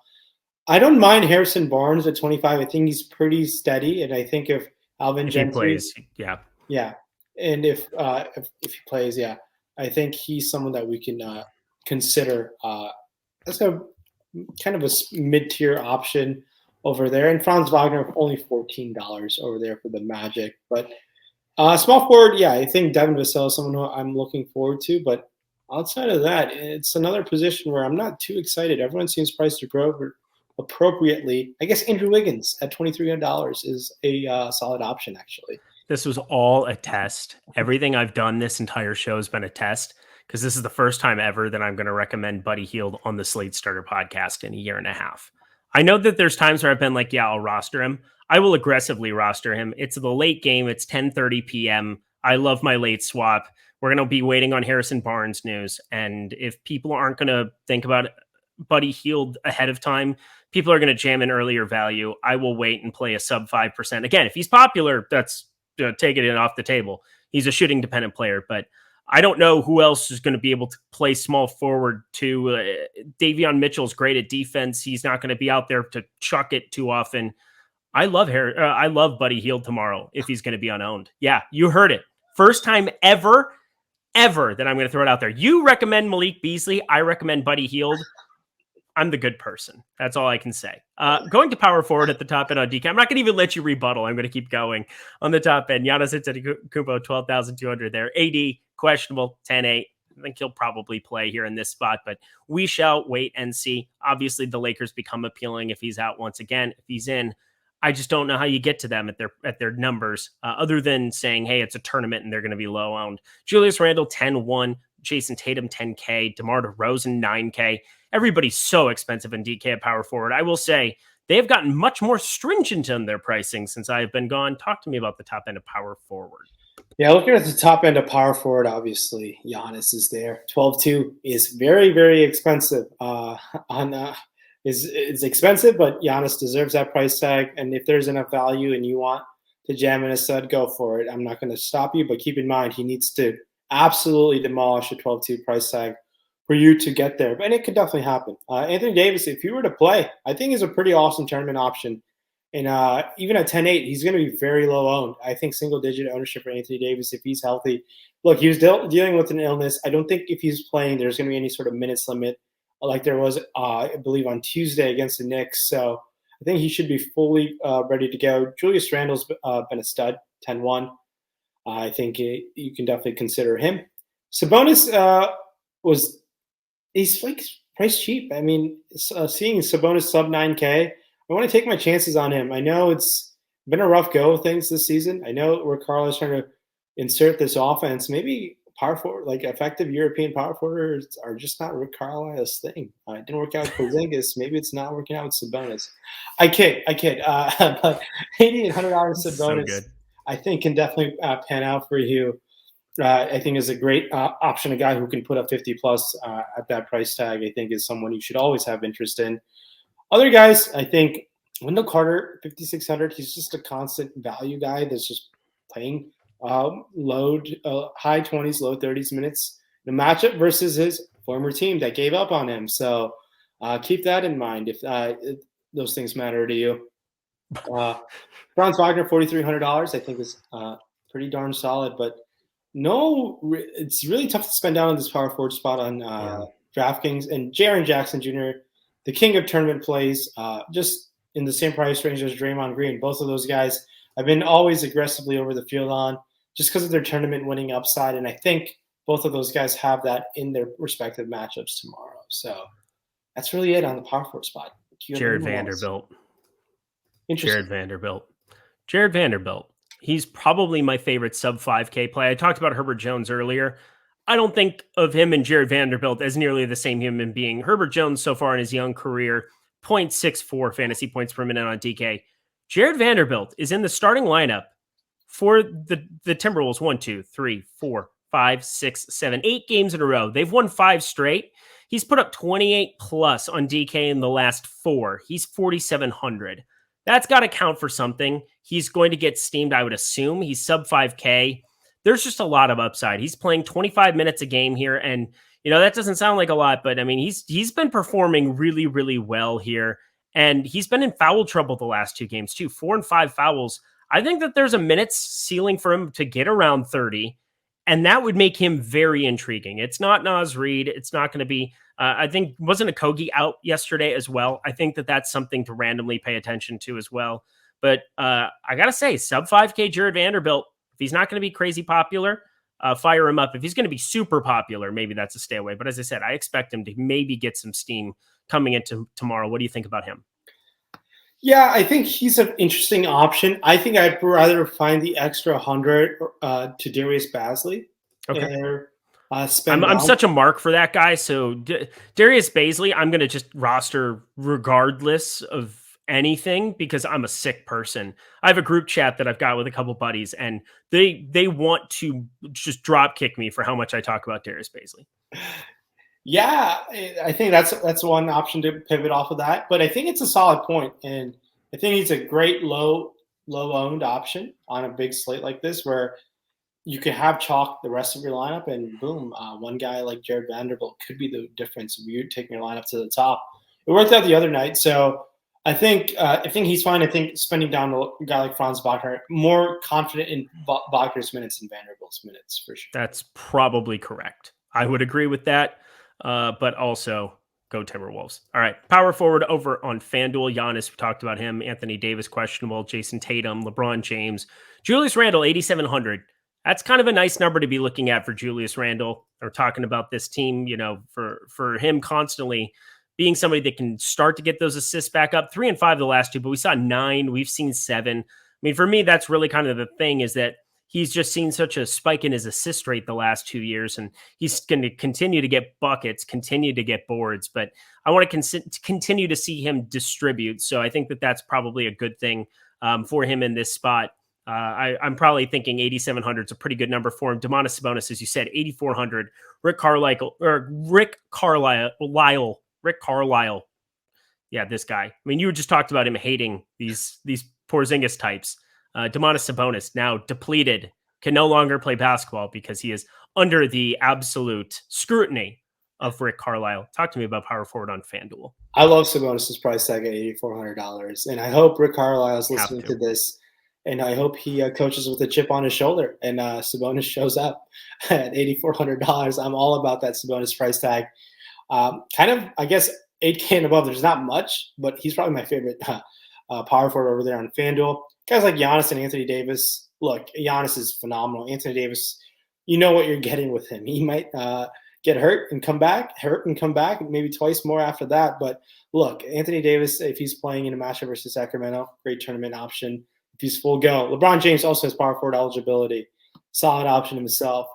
I don't mind Harrison Barnes at 25. I think he's pretty steady, and I think if Alvin Gentry plays, and if he plays, I think he's someone that we can consider as a kind of a mid-tier option over there. And Franz Wagner only $14 over there for the Magic, but small forward, I think Devin Vassell is someone who I'm looking forward to, but outside of that, it's another position where I'm not too excited. Everyone seems priced appropriately. I guess Andrew Wiggins at $2,300 is a solid option, actually. This was all a test. Everything I've done this entire show has been a test because this is the first time ever that I'm going to recommend Buddy Hield on the Slate Starter podcast in a year and a half. I know that there's times where I've been like, I'll roster him. I will aggressively roster him. It's the late game. It's 10:30 p.m. I love my late swap. We're going to be waiting on Harrison Barnes news. And if people aren't going to think about Buddy Hield ahead of time, people are going to jam in earlier value. I will wait and play a sub 5%. Again, if he's popular, that's taking it off the table. He's a shooting dependent player, but I don't know who else is going to be able to play small forward too. Davion Mitchell's great at defense. He's not going to be out there to chuck it too often. I love Buddy Hield tomorrow if he's going to be unowned. Yeah, you heard it. First time ever that I'm going to throw it out there. You recommend Malik Beasley. I recommend Buddy Hield. I'm the good person. That's all I can say. Going to power forward at the top end on DK. I'm not going to even let you rebuttal. I'm going to keep going on the top end. Giannis Antetokounmpo, 12,200 there. AD, questionable, 10-8. I think he'll probably play here in this spot, but we shall wait and see. Obviously, the Lakers become appealing if he's out once again. If he's in, I just don't know how you get to them at their numbers, other than saying, hey, it's a tournament and they're going to be low owned. Julius Randle, 10-1. Jason Tatum, 10K. DeMar DeRozan, 9K. Everybody's so expensive in DK at power forward. I will say they have gotten much more stringent on their pricing since I have been gone. Talk to me about the top end of power forward. Yeah, looking at the top end of power forward, obviously Giannis is there. 12-2 is very, very expensive. Is expensive, but Giannis deserves that price tag. And if there's enough value and you want to jam in a stud, go for it. I'm not going to stop you, but keep in mind he needs to absolutely demolish a 12-2 price tag for you to get there. And it could definitely happen. Anthony Davis, if you were to play, I think is a pretty awesome tournament option. And even at 10-8, he's going to be very low owned. I think single-digit ownership for Anthony Davis if he's healthy. Look, he was dealing with an illness. I don't think if he's playing, there's going to be any sort of minutes limit like there was, I believe, on Tuesday against the Knicks. So I think he should be fully ready to go. Julius Randle's been a stud, 10-1. I think you can definitely consider him. Sabonis he's like price cheap. I mean, seeing Sabonis sub 9K, I want to take my chances on him. I know it's been a rough go of things this season. I know Rick Carlisle's trying to insert this offense. Maybe power forward, like effective European power forwards, are just not Rick Carlisle's thing. It didn't work out with Porzingis. Maybe it's not working out with Sabonis. I kid. But $8,800 Sabonis, So I think, can definitely pan out for you. I think is a great option. A guy who can put up 50 plus at that price tag, I think, is someone you should always have interest in. Other guys, I think Wendell Carter, 5,600. He's just a constant value guy that's just playing high 20s, low 30s minutes. The matchup versus his former team that gave up on him. So keep that in mind if those things matter to you. Franz Wagner, $4,300. I think is pretty darn solid, but it's really tough to spend down on this power forward spot on DraftKings. And Jaren Jackson Jr., the king of tournament plays, just in the same price range as Draymond Green. Both of those guys have been always aggressively over the field on just because of their tournament winning upside. And I think both of those guys have that in their respective matchups tomorrow. So that's really it on the power forward spot. Jared Vanderbilt. Interesting. Jared Vanderbilt. He's probably my favorite sub 5K play. I talked about Herbert Jones earlier. I don't think of him and Jared Vanderbilt as nearly the same human being. Herbert Jones so far in his young career, 0.64 fantasy points per minute on DK. Jared Vanderbilt is in the starting lineup for the Timberwolves 1, 2, 3, 4, 5, 6, 7, 8 games in a row. They've won 5 straight. He's put up 28 plus on DK in the last 4. He's 4,700. That's got to count for something. He's going to get steamed, I would assume. He's sub 5K. There's just a lot of upside. He's playing 25 minutes a game here. And, that doesn't sound like a lot, but I mean, he's been performing really, really well here. And he's been in foul trouble the last 2 games too, 4 and 5 fouls. I think that there's a minutes ceiling for him to get around 30. And that would make him very intriguing. It's not Naz Reid. It's not going to be, I think, wasn't Okogie out yesterday as well? I think that that's something to randomly pay attention to as well. But I got to say, sub 5K Jared Vanderbilt, if he's not going to be crazy popular, fire him up. If he's going to be super popular, maybe that's a stay away. But as I said, I expect him to maybe get some steam coming into tomorrow. What do you think about him? Yeah, I think he's an interesting option. I think I'd rather find the extra 100 to Darius Bazley. Okay. I'm such a mark for that guy. So Darius Bazley, I'm going to just roster regardless of anything because I'm a sick person. I have a group chat that I've got with a couple buddies, and they want to just drop kick me for how much I talk about Darius Bazley. Yeah, I think that's one option to pivot off of that. But I think it's a solid point, and I think he's a great low owned option on a big slate like this, where you could have chalk the rest of your lineup, and boom, one guy like Jared Vanderbilt could be the difference of you taking your lineup to the top. It worked out the other night, so I think he's fine. I think spending down a guy like Franz Wagner, more confident in Wagner's minutes than Vanderbilt's minutes for sure. That's probably correct. I would agree with that. But also go Timberwolves. All right. Power forward over on FanDuel. Giannis, we talked about him. Anthony Davis, questionable. Jason Tatum, LeBron James. Julius Randle, 8,700. That's kind of a nice number to be looking at for Julius Randle. Or talking about this team, for him constantly being somebody that can start to get those assists back up. 3 and 5 the last two, but we saw 9. We've seen 7. I mean, for me, that's really kind of the thing, is that he's just seen such a spike in his assist rate the last 2 years, and he's going to continue to get buckets, continue to get boards. But I want to continue to see him distribute. So I think that that's probably a good thing for him in this spot. I'm probably thinking 8,700 is a pretty good number for him. Domantas Sabonis, as you said, 8,400. Rick Carlisle. Yeah, this guy. I mean, you just talked about him hating these Porzingis types. Domantas Sabonis, now depleted, can no longer play basketball because he is under the absolute scrutiny of Rick Carlisle. Talk to me about power forward on FanDuel. I love Sabonis' price tag at $8,400, and I hope Rick Carlisle is listening to this. And I hope he coaches with a chip on his shoulder, and Sabonis shows up at $8,400. I'm all about that Sabonis price tag. Kind of, I guess, 8K and above. There's not much, but he's probably my favorite power forward over there on FanDuel. Guys like Giannis and Anthony Davis. Look, Giannis is phenomenal. Anthony Davis, you know what you're getting with him. He might get hurt and come back, maybe twice more after that. But look, Anthony Davis, if he's playing in a matchup versus Sacramento, great tournament option. If he's full go. LeBron James also has power forward eligibility. Solid option himself.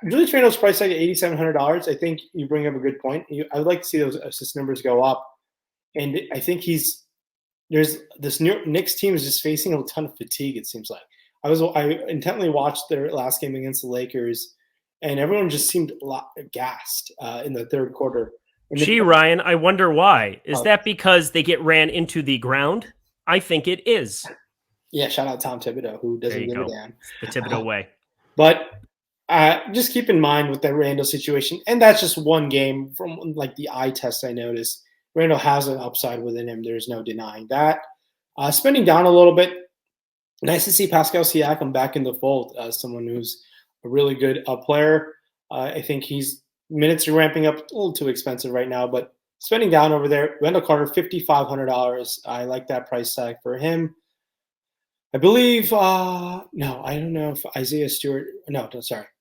Julius Randle's price tag at $8,700. I think you bring up a good point. I would like to see those assist numbers go up. And I think there's this New York Knicks team is just facing a ton of fatigue, it seems like. I intently watched their last game against the Lakers, and everyone just seemed a lot gassed in the third quarter. Ryan, I wonder why. Is that because they get ran into the ground? I think it is. Yeah, shout out Tom Thibodeau, who doesn't give a damn. The Thibodeau way. But just keep in mind with that Randle situation, and that's just one game from like the eye test I noticed. Randle has an upside within him. There's no denying that. Spending down a little bit. Nice to see Pascal Siakam back in the fold as someone who's a really good player. I think his minutes are ramping up. A little too expensive right now, but spending down over there. Wendell Carter, $5,500. I like that price tag for him. I believe, I don't know if Isaiah Stewart,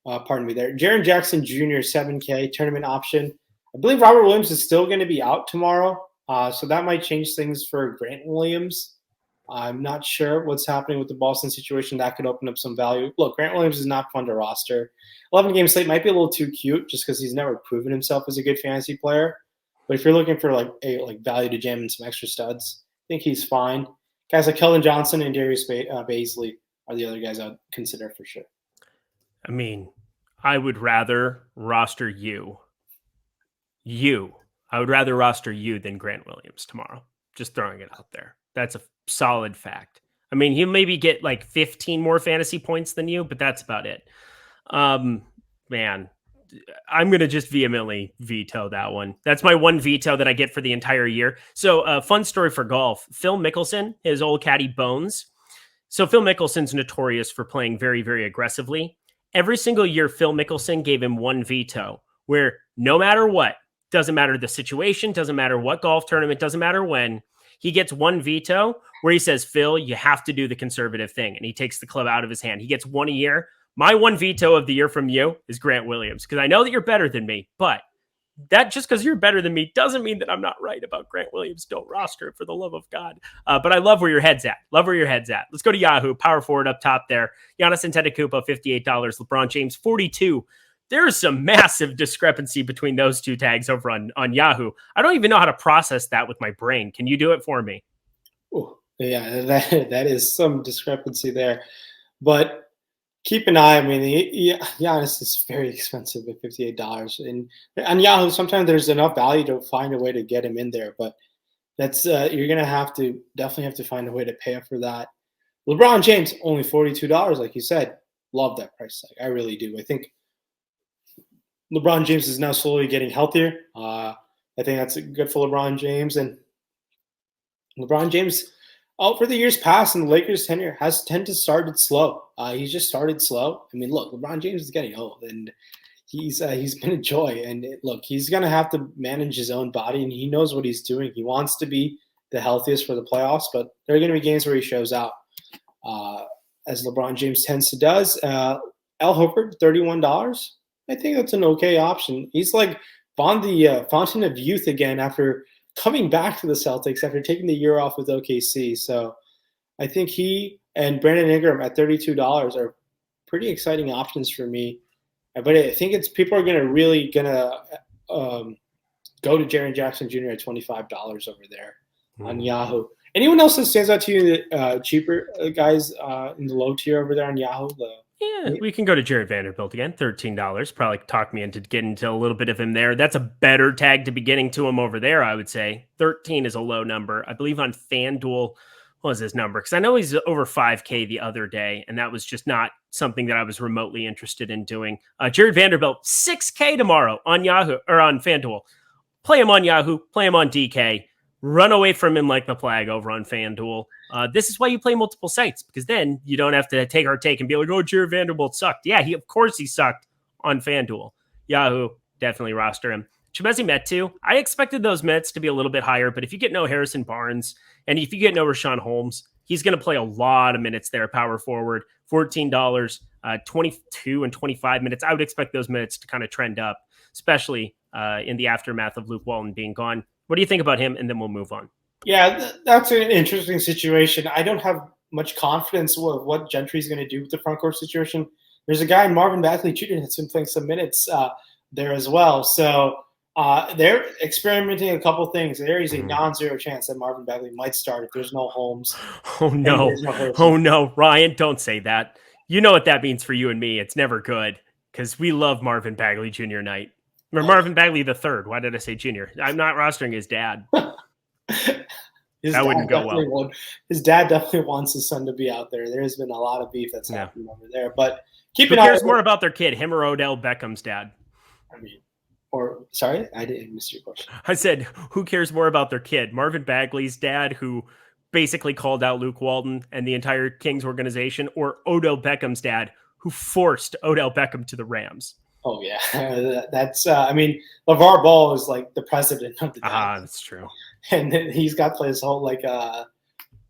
pardon me there. Jaren Jackson Jr., 7K, tournament option. I believe Robert Williams is still going to be out tomorrow, so that might change things for Grant Williams. I'm not sure what's happening with the Boston situation. That could open up some value. Look, Grant Williams is not fun to roster. 11-game slate might be a little too cute just because he's never proven himself as a good fantasy player. But if you're looking for like value to jam and some extra studs, I think he's fine. Guys like Keldon Johnson and Darius Baisley are the other guys I would consider for sure. I mean, I would rather roster you. I would rather roster you than Grant Williams tomorrow. Just throwing it out there. That's a solid fact. I mean, he'll maybe get like 15 more fantasy points than you, but that's about it. Man, I'm going to just vehemently veto that one. That's my one veto that I get for the entire year. So a fun story for golf. Phil Mickelson, his old caddy Bones. So Phil Mickelson's notorious for playing very, very aggressively. Every single year, Phil Mickelson gave him one veto where no matter what, doesn't matter the situation, doesn't matter what golf tournament, doesn't matter when, he gets one veto where he says, Phil, you have to do the conservative thing. And he takes the club out of his hand. He gets one a year. My one veto of the year from you is Grant Williams, because I know that you're better than me, but that just because you're better than me doesn't mean that I'm not right about Grant Williams. Don't roster it for the love of God. But I love where your head's at. Let's go to Yahoo. Power forward up top there. Giannis Antetokounmpo, $58. LeBron James, $42. There's some massive discrepancy between those two tags over on Yahoo. I don't even know how to process that with my brain. Can you do it for me? Ooh, yeah, that is some discrepancy there. But keep an eye. I mean, Giannis is very expensive at $58. And on Yahoo, sometimes there's enough value to find a way to get him in there. But that's you're going to definitely have to find a way to pay up for that. LeBron James, only $42, like you said. Love that price tag. I really do. I think LeBron James is now slowly getting healthier. I think that's good for LeBron James. And LeBron James, over the years past in the Lakers' tenure, has tended to start slow. He's just started slow. I mean, look, LeBron James is getting old, and he's been a joy. And he's going to have to manage his own body, and he knows what he's doing. He wants to be the healthiest for the playoffs, but there are going to be games where he shows out. as LeBron James tends to does. Al Horford, $31. I think that's an okay option. He's like on the fountain of youth again after coming back to the Celtics after taking the year off with OKC. So I think he and Brandon Ingram at $32 are pretty exciting options for me. But I think it's people are really gonna go to Jaren Jackson Jr. at $25 over there on Yahoo. Anyone else that stands out to you, cheaper guys in the low tier over there on Yahoo? Yeah, we can go to Jared Vanderbilt again, $13. Probably talk me into getting into a little bit of him there. That's a better tag to be getting to him over there, I would say. 13 is a low number. I believe on FanDuel, what was his number? Because I know he's over 5K the other day, and that was just not something that I was remotely interested in doing. Jared Vanderbilt, 6K tomorrow on Yahoo or on FanDuel. Play him on Yahoo, play him on DK. Run away from him like the flag over on FanDuel. This is why you play multiple sites, because then you don't have to take our take and be like, oh, Jared Vanderbilt sucked. Yeah, of course he sucked on FanDuel. Yahoo, definitely roster him. Chimezie Metu, I expected those minutes to be a little bit higher, but if you get no Harrison Barnes and if you get no Rashawn Holmes, he's going to play a lot of minutes there, power forward, $14, 22 and 25 minutes. I would expect those minutes to kind of trend up, especially in the aftermath of Luke Walton being gone. What do you think about him? And then we'll move on. Yeah, that's an interesting situation. I don't have much confidence with what Gentry's going to do with the front court situation. There's a guy, Marvin Bagley Jr., that's been playing some minutes there as well. So they're experimenting a couple things. There is a non-zero chance that Marvin Bagley might start if there's no Holmes. Oh, no. Oh, no. Ryan, don't say that. You know what that means for you and me. It's never good because we love Marvin Bagley Jr. night. Or Marvin Bagley the third. Why did I say junior? I'm not rostering his dad. That wouldn't go well. His dad definitely wants his son to be out there. There has been a lot of beef that's happened over there. But who cares more about their kid, him or Odell Beckham's dad? I mean, sorry, I didn't miss your question. I said, who cares more about their kid? Marvin Bagley's dad, who basically called out Luke Walton and the entire Kings organization, or Odell Beckham's dad, who forced Odell Beckham to the Rams? Oh, yeah. That's, LeVar Ball is like the president of the team. That's true. And then he's got his whole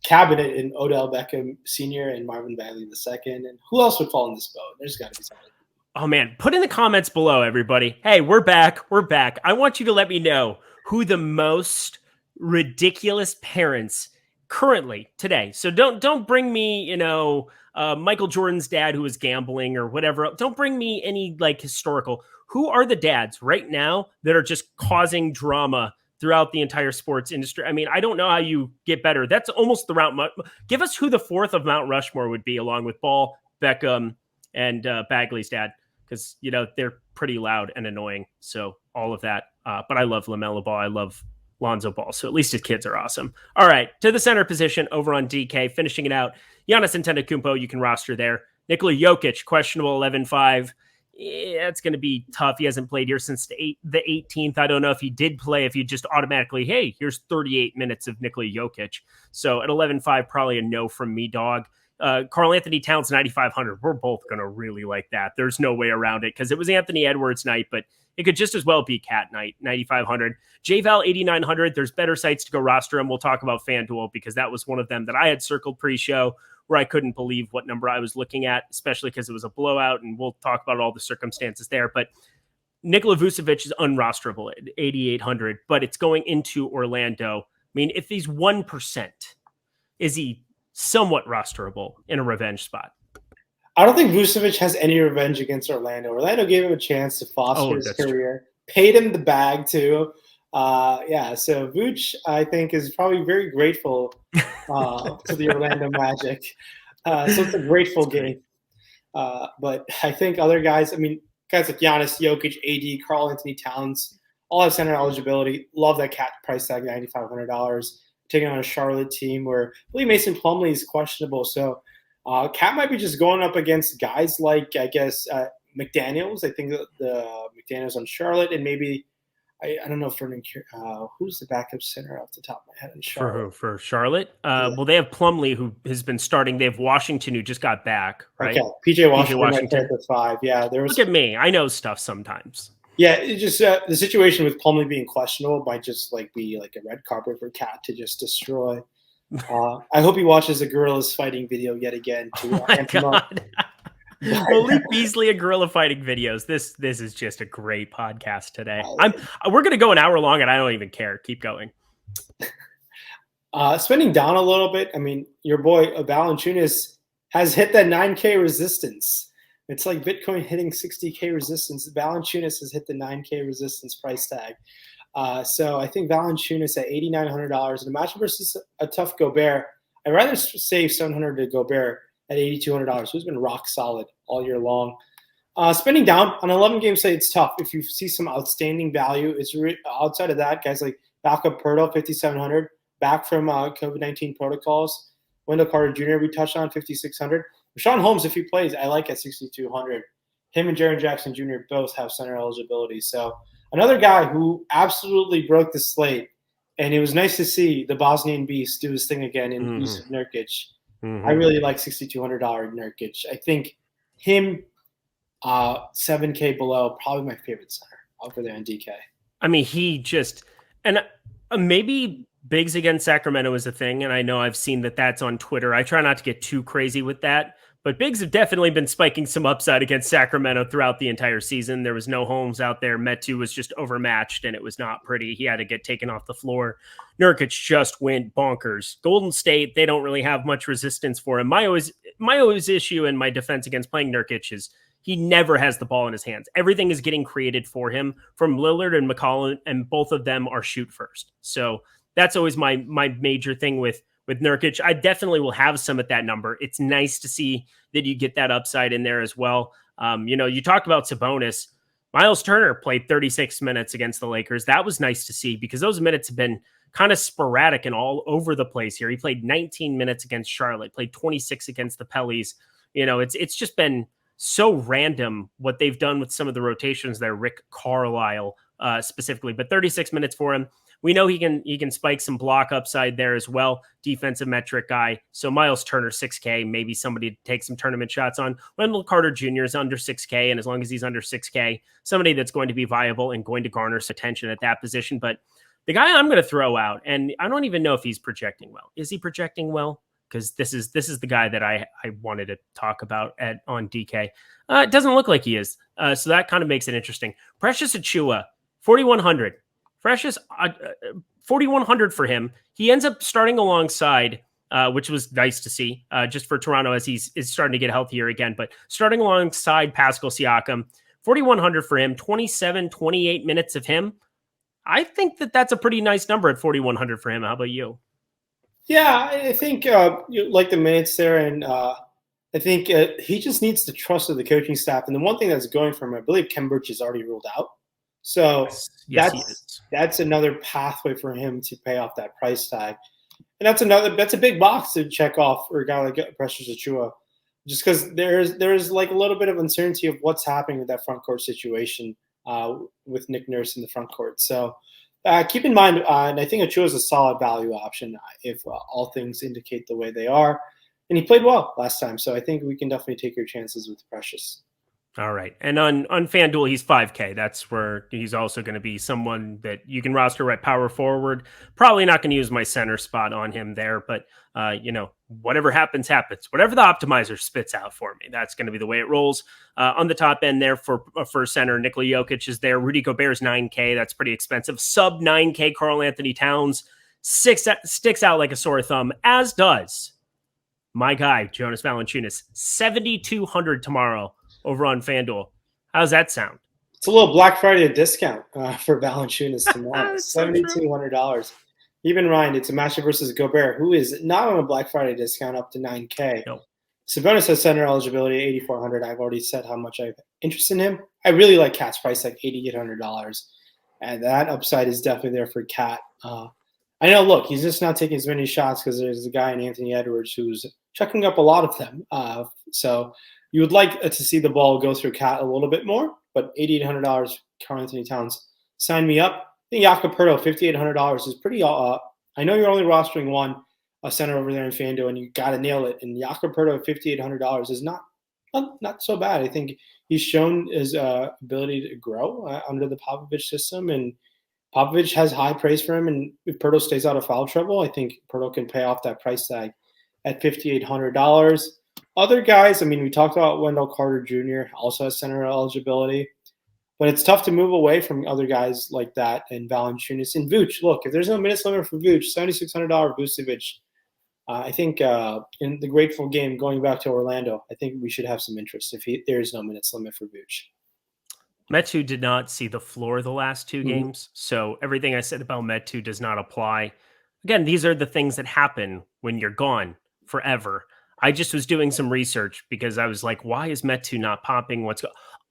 cabinet in Odell Beckham Sr. and Marvin Bagley II. And who else would fall in this boat? There's got to be somebody. Oh, man. Put in the comments below, everybody. Hey, we're back. We're back. I want you to let me know who the most ridiculous parents currently today. So don't bring me, Michael Jordan's dad who was gambling or whatever. Don't bring me any historical. Who are the dads right now that are just causing drama throughout the entire sports industry? I mean, I don't know how you get better. That's almost the route. Give us who the fourth of Mount Rushmore would be, along with Ball, Beckham, and Bagley's dad, because they're pretty loud and annoying. So all of that. But I love LaMelo Ball. I love Lonzo Ball. So at least his kids are awesome. All right, to the center position over on DK, finishing it out. Giannis Antetokounmpo, you can roster there. Nikola Jokic, questionable 11-5. Yeah, it's going to be tough. He hasn't played here since the 18th. I don't know if he did play, if you just automatically, hey, here's 38 minutes of Nikola Jokic. So at 11-5, probably a no from me, dog. Karl Anthony Towns, 9,500. We're both going to really like that. There's no way around it because it was Anthony Edwards night, but it could just as well be Cat night, 9,500. JVal, 8,900. There's better sites to go roster him. We'll talk about FanDuel because that was one of them that I had circled pre-show where I couldn't believe what number I was looking at, especially because it was a blowout, and we'll talk about all the circumstances there. But Nikola Vucevic is unrosterable at 8,800, but it's going into Orlando. I mean, if he's 1%, is he somewhat rosterable in a revenge spot? I don't think Vucevic has any revenge against Orlando. Orlando gave him a chance to foster his career, paid him the bag too. So Vooch, I think, is probably very grateful to the Orlando Magic. So it's a grateful game. But I think other guys, guys like Giannis, Jokic, AD, Karl Anthony Towns, all have center eligibility. Love that Cat price tag, $9,500. Taking on a Charlotte team where I believe Mason Plumlee is questionable. So Cat might be just going up against guys like, I guess, McDaniels. I think the McDaniels on Charlotte, and maybe I don't know who's the backup center off the top of my head in Charlotte. For Charlotte? Well, they have Plumlee, who has been starting. They have Washington, who just got back, right? Okay, PJ Washington at 5. Yeah, Look at me. I know stuff sometimes. Yeah, it just the situation with Plumlee being questionable might just be like a red carpet for Cat to just destroy. I hope he watches the gorillas fighting video yet again. Oh my God. Malik Beasley and gorilla fighting videos. This is just a great podcast today. We're gonna go an hour long, and I don't even care. Keep going. Spending down a little bit. I mean, your boy Valanciunas has hit that 9K resistance. It's like Bitcoin hitting 60K resistance. Valanciunas has hit the 9K resistance price tag. So I think Valanciunas at $8,900 in a matchup versus a tough Gobert. I'd rather save $700 to Gobert at $8,200, who's been rock solid all year long. Spending down on an 11-game slate, it's tough. If you see some outstanding value, it's outside of that, guys like backup Pirtle, $5,700, back from COVID-19 protocols. Wendell Carter Jr., we touched on, $5,600. Rashawn Holmes, if he plays, I like at $6,200. Him and Jaren Jackson Jr. both have center eligibility. So another guy who absolutely broke the slate, and it was nice to see the Bosnian Beast do his thing again in Yusuf Nurkic. I really like $6,200 Nurkic. I think him 7K below, probably my favorite center over there in DK. I mean, he just – and maybe bigs against Sacramento is a thing, and I know I've seen that that's on Twitter. I try not to get too crazy with that. But bigs have definitely been spiking some upside against Sacramento throughout the entire season. There was no Holmes out there. Metu was just overmatched, and it was not pretty. He had to get taken off the floor. Nurkic just went bonkers. Golden State, they don't really have much resistance for him. My always issue in my defense against playing Nurkic is he never has the ball in his hands. Everything is getting created for him from Lillard and McCollum, and both of them are shoot first. So that's always my major thing with Nurkic. I definitely will have some at that number. It's nice to see that you get that upside in there as well. You talked about Sabonis. Miles Turner played 36 minutes against the Lakers. That was nice to see because those minutes have been kind of sporadic and all over the place here. He played 19 minutes against Charlotte, played 26 against the Pellies. It's just been so random what they've done with some of the rotations there, Rick Carlisle specifically, but 36 minutes for him. We know he can spike some block upside there as well. Defensive metric guy. So Miles Turner, 6K, maybe somebody to take some tournament shots on. Wendell Carter Jr. is under 6K, and as long as he's under 6K, somebody that's going to be viable and going to garner some attention at that position. But the guy I'm going to throw out, and I don't even know if he's projecting well. Is he projecting well? Because this is the guy that I wanted to talk about on DK. It doesn't look like he is. So that kind of makes it interesting. Precious Achiuwa, 4,100. Precious, 4,100 for him. He ends up starting alongside, which was nice to see, just for Toronto as is starting to get healthier again. But starting alongside Pascal Siakam, 4,100 for him, 28 minutes of him. I think that's a pretty nice number at 4,100 for him. How about you? Yeah, I think you like the minutes there, and I think he just needs the trust of the coaching staff. And the one thing that's going for him, I believe Ken Burch is already ruled out. So that's another pathway for him to pay off that price tag. And that's a big box to check off for a guy like Precious Achiuwa, just because there's like a little bit of uncertainty of what's happening with that front court situation with Nick Nurse in the front court. So keep in mind, and I think Achiuwa is a solid value option if all things indicate the way they are. And he played well last time, so I think we can definitely take your chances with Precious. All right. And on FanDuel, he's 5K. That's where he's also going to be someone that you can roster at power forward. Probably not going to use my center spot on him there, but whatever happens. Whatever the optimizer spits out for me, that's going to be the way it rolls. On the top end there for center, Nikola Jokic is there. Rudy Gobert's 9K. That's pretty expensive. Sub 9K Karl Anthony Towns sticks out like a sore thumb, as does my guy, Jonas Valanciunas. 7,200 tomorrow over on FanDuel. How's that sound? It's a little Black Friday discount for Valanciunas tomorrow. $7,200. Keep in mind, it's a matchup versus Gobert, who is not on a Black Friday discount up to 9K. No. Sabonis has center eligibility, $8,400. I've already said how much I have interest in him. I really like Cat's price, like $8,800. And that upside is definitely there for Cat. I know, look, he's just not taking as many shots because there's a guy in Anthony Edwards who's chucking up a lot of them. So you would like to see the ball go through Cat a little bit more, but $8,800, Karl Anthony Towns, sign me up. I think Jakob Poeltl, $5,800 is pretty. I know you're only rostering one center over there in FanDuel, and you got to nail it. And Jakob Poeltl, $5,800 is not so bad. I think he's shown his ability to grow under the Popovich system, and Popovich has high praise for him, and if Pirtle stays out of foul trouble, I think Pirtle can pay off that price tag at $5,800. Other guys, I mean, we talked about Wendell Carter Jr., also has center eligibility, but it's tough to move away from other guys like that and Valanciunas and Vooch. Look, if there's no minutes limit for Vooch, $7,600 Vucevic, I think in the grateful game going back to Orlando, I think we should have some interest if there is no minutes limit for Vooch. Metu did not see the floor the last two games, so everything I said about Metu does not apply. Again, these are the things that happen when you're gone forever. I just was doing some research because I was like, why is Metu not popping?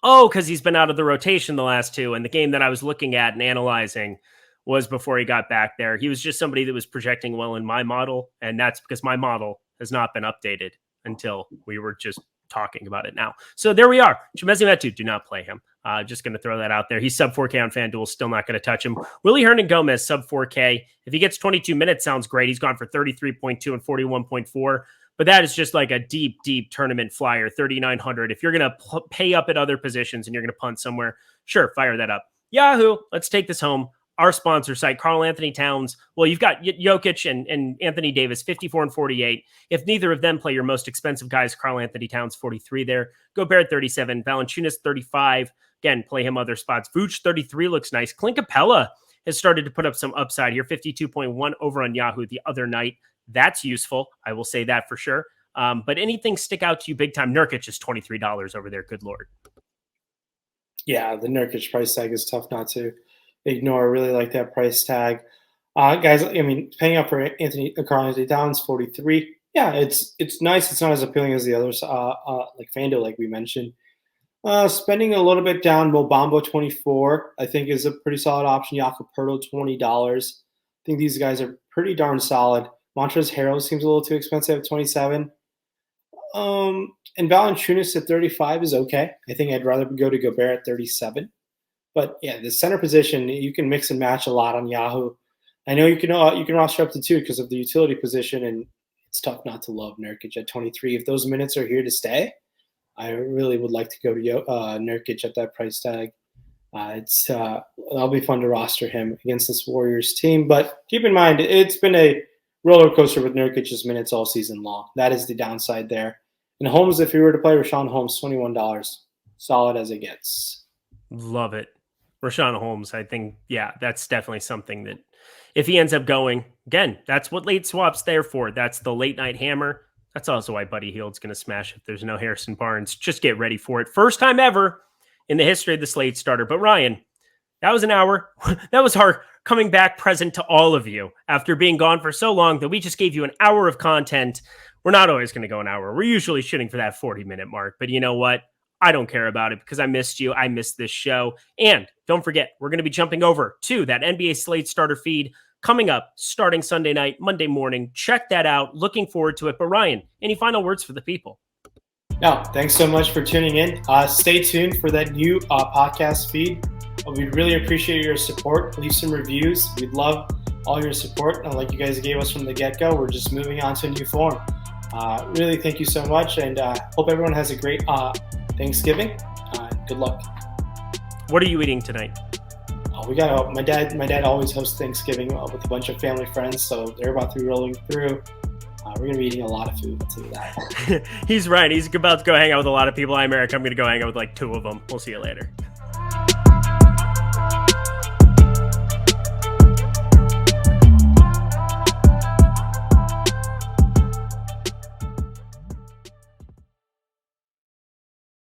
Oh, because he's been out of the rotation the last two, and the game that I was looking at and analyzing was before he got back there. He was just somebody that was projecting well in my model, and that's because my model has not been updated until we were just talking about it now. So there we are. Chimezie Metu, do not play him. Just going to throw that out there. He's sub 4K on FanDuel, still not going to touch him. Willie Hernan-Gomez, sub 4K. If he gets 22 minutes, sounds great. He's gone for 33.2 and 41.4. But that is just like a deep, deep tournament flyer, 3,900. If you're going to pay up at other positions and you're going to punt somewhere, sure, fire that up. Yahoo, let's take this home. Our sponsor site, Karl Anthony Towns. Well, you've got Jokic and Anthony Davis, 54 and 48. If neither of them play your most expensive guys, Karl Anthony Towns, 43 there. Gobert, 37. Valanciunas, 35. Again, play him other spots. Vooch, 33 looks nice. Clint Capella has started to put up some upside here, 52.1 over on Yahoo the other night. That's useful. I will say that for sure. But anything stick out to you big time? Nurkic is $23 over there. Good Lord. Yeah, the Nurkic price tag is tough not to ignore. I really like that price tag. Guys, I mean, paying up for Karl Anthony Towns, 43. Yeah, it's nice. It's not as appealing as the others, like FanDuel, like we mentioned. Spending a little bit down, Mo Bamba, 24, I think is a pretty solid option. Jakob Poeltl, $20. I think these guys are pretty darn solid. Montrezl Harrell seems a little too expensive at 27. And Valanciunas at 35 is okay. I think I'd rather go to Gobert at 37. But yeah, the center position, you can mix and match a lot on Yahoo. I know you can roster up to 2 because of the utility position, and it's tough not to love Nurkic at 23. If those minutes are here to stay, I really would like to go to Nurkic at that price tag. It'll be fun to roster him against this Warriors team. But keep in mind, it's been a roller coaster with Nurkic's minutes all season long. That is the downside there. And Holmes, if you were to play Rashawn Holmes, $21, solid as it gets. Love it. Rashawn Holmes, I think, yeah, that's definitely something that if he ends up going, again, that's what late swap's there for. That's the late night hammer. That's also why Buddy Hield's going to smash if there's no Harrison Barnes. Just get ready for it. First time ever in the history of the Slate Starter. But Ryan, that was an hour. That was our coming back present to all of you after being gone for so long that we just gave you an hour of content. We're not always going to go an hour. We're usually shooting for that 40-minute mark. But you know what? I don't care about it because I missed you. I missed this show. And don't forget, we're going to be jumping over to that NBA Slate Starter feed coming up starting Sunday night, Monday morning. Check that out. Looking forward to it. But Ryan, any final words for the people? No, thanks so much for tuning in. Stay tuned for that new podcast feed. We'd really appreciate your support. Leave some reviews. We'd love all your support. Like you guys gave us from the get-go, we're just moving on to a new form. Really, thank you so much. And hope everyone has a great Thanksgiving. Good luck. What are you eating tonight? We got my dad always hosts Thanksgiving with a bunch of family friends, so they're about to be rolling through. We're going to be eating a lot of food. I'll tell you that. He's right. He's about to go hang out with a lot of people. I'm Eric. I'm going to go hang out with like 2 of them. We'll see you later.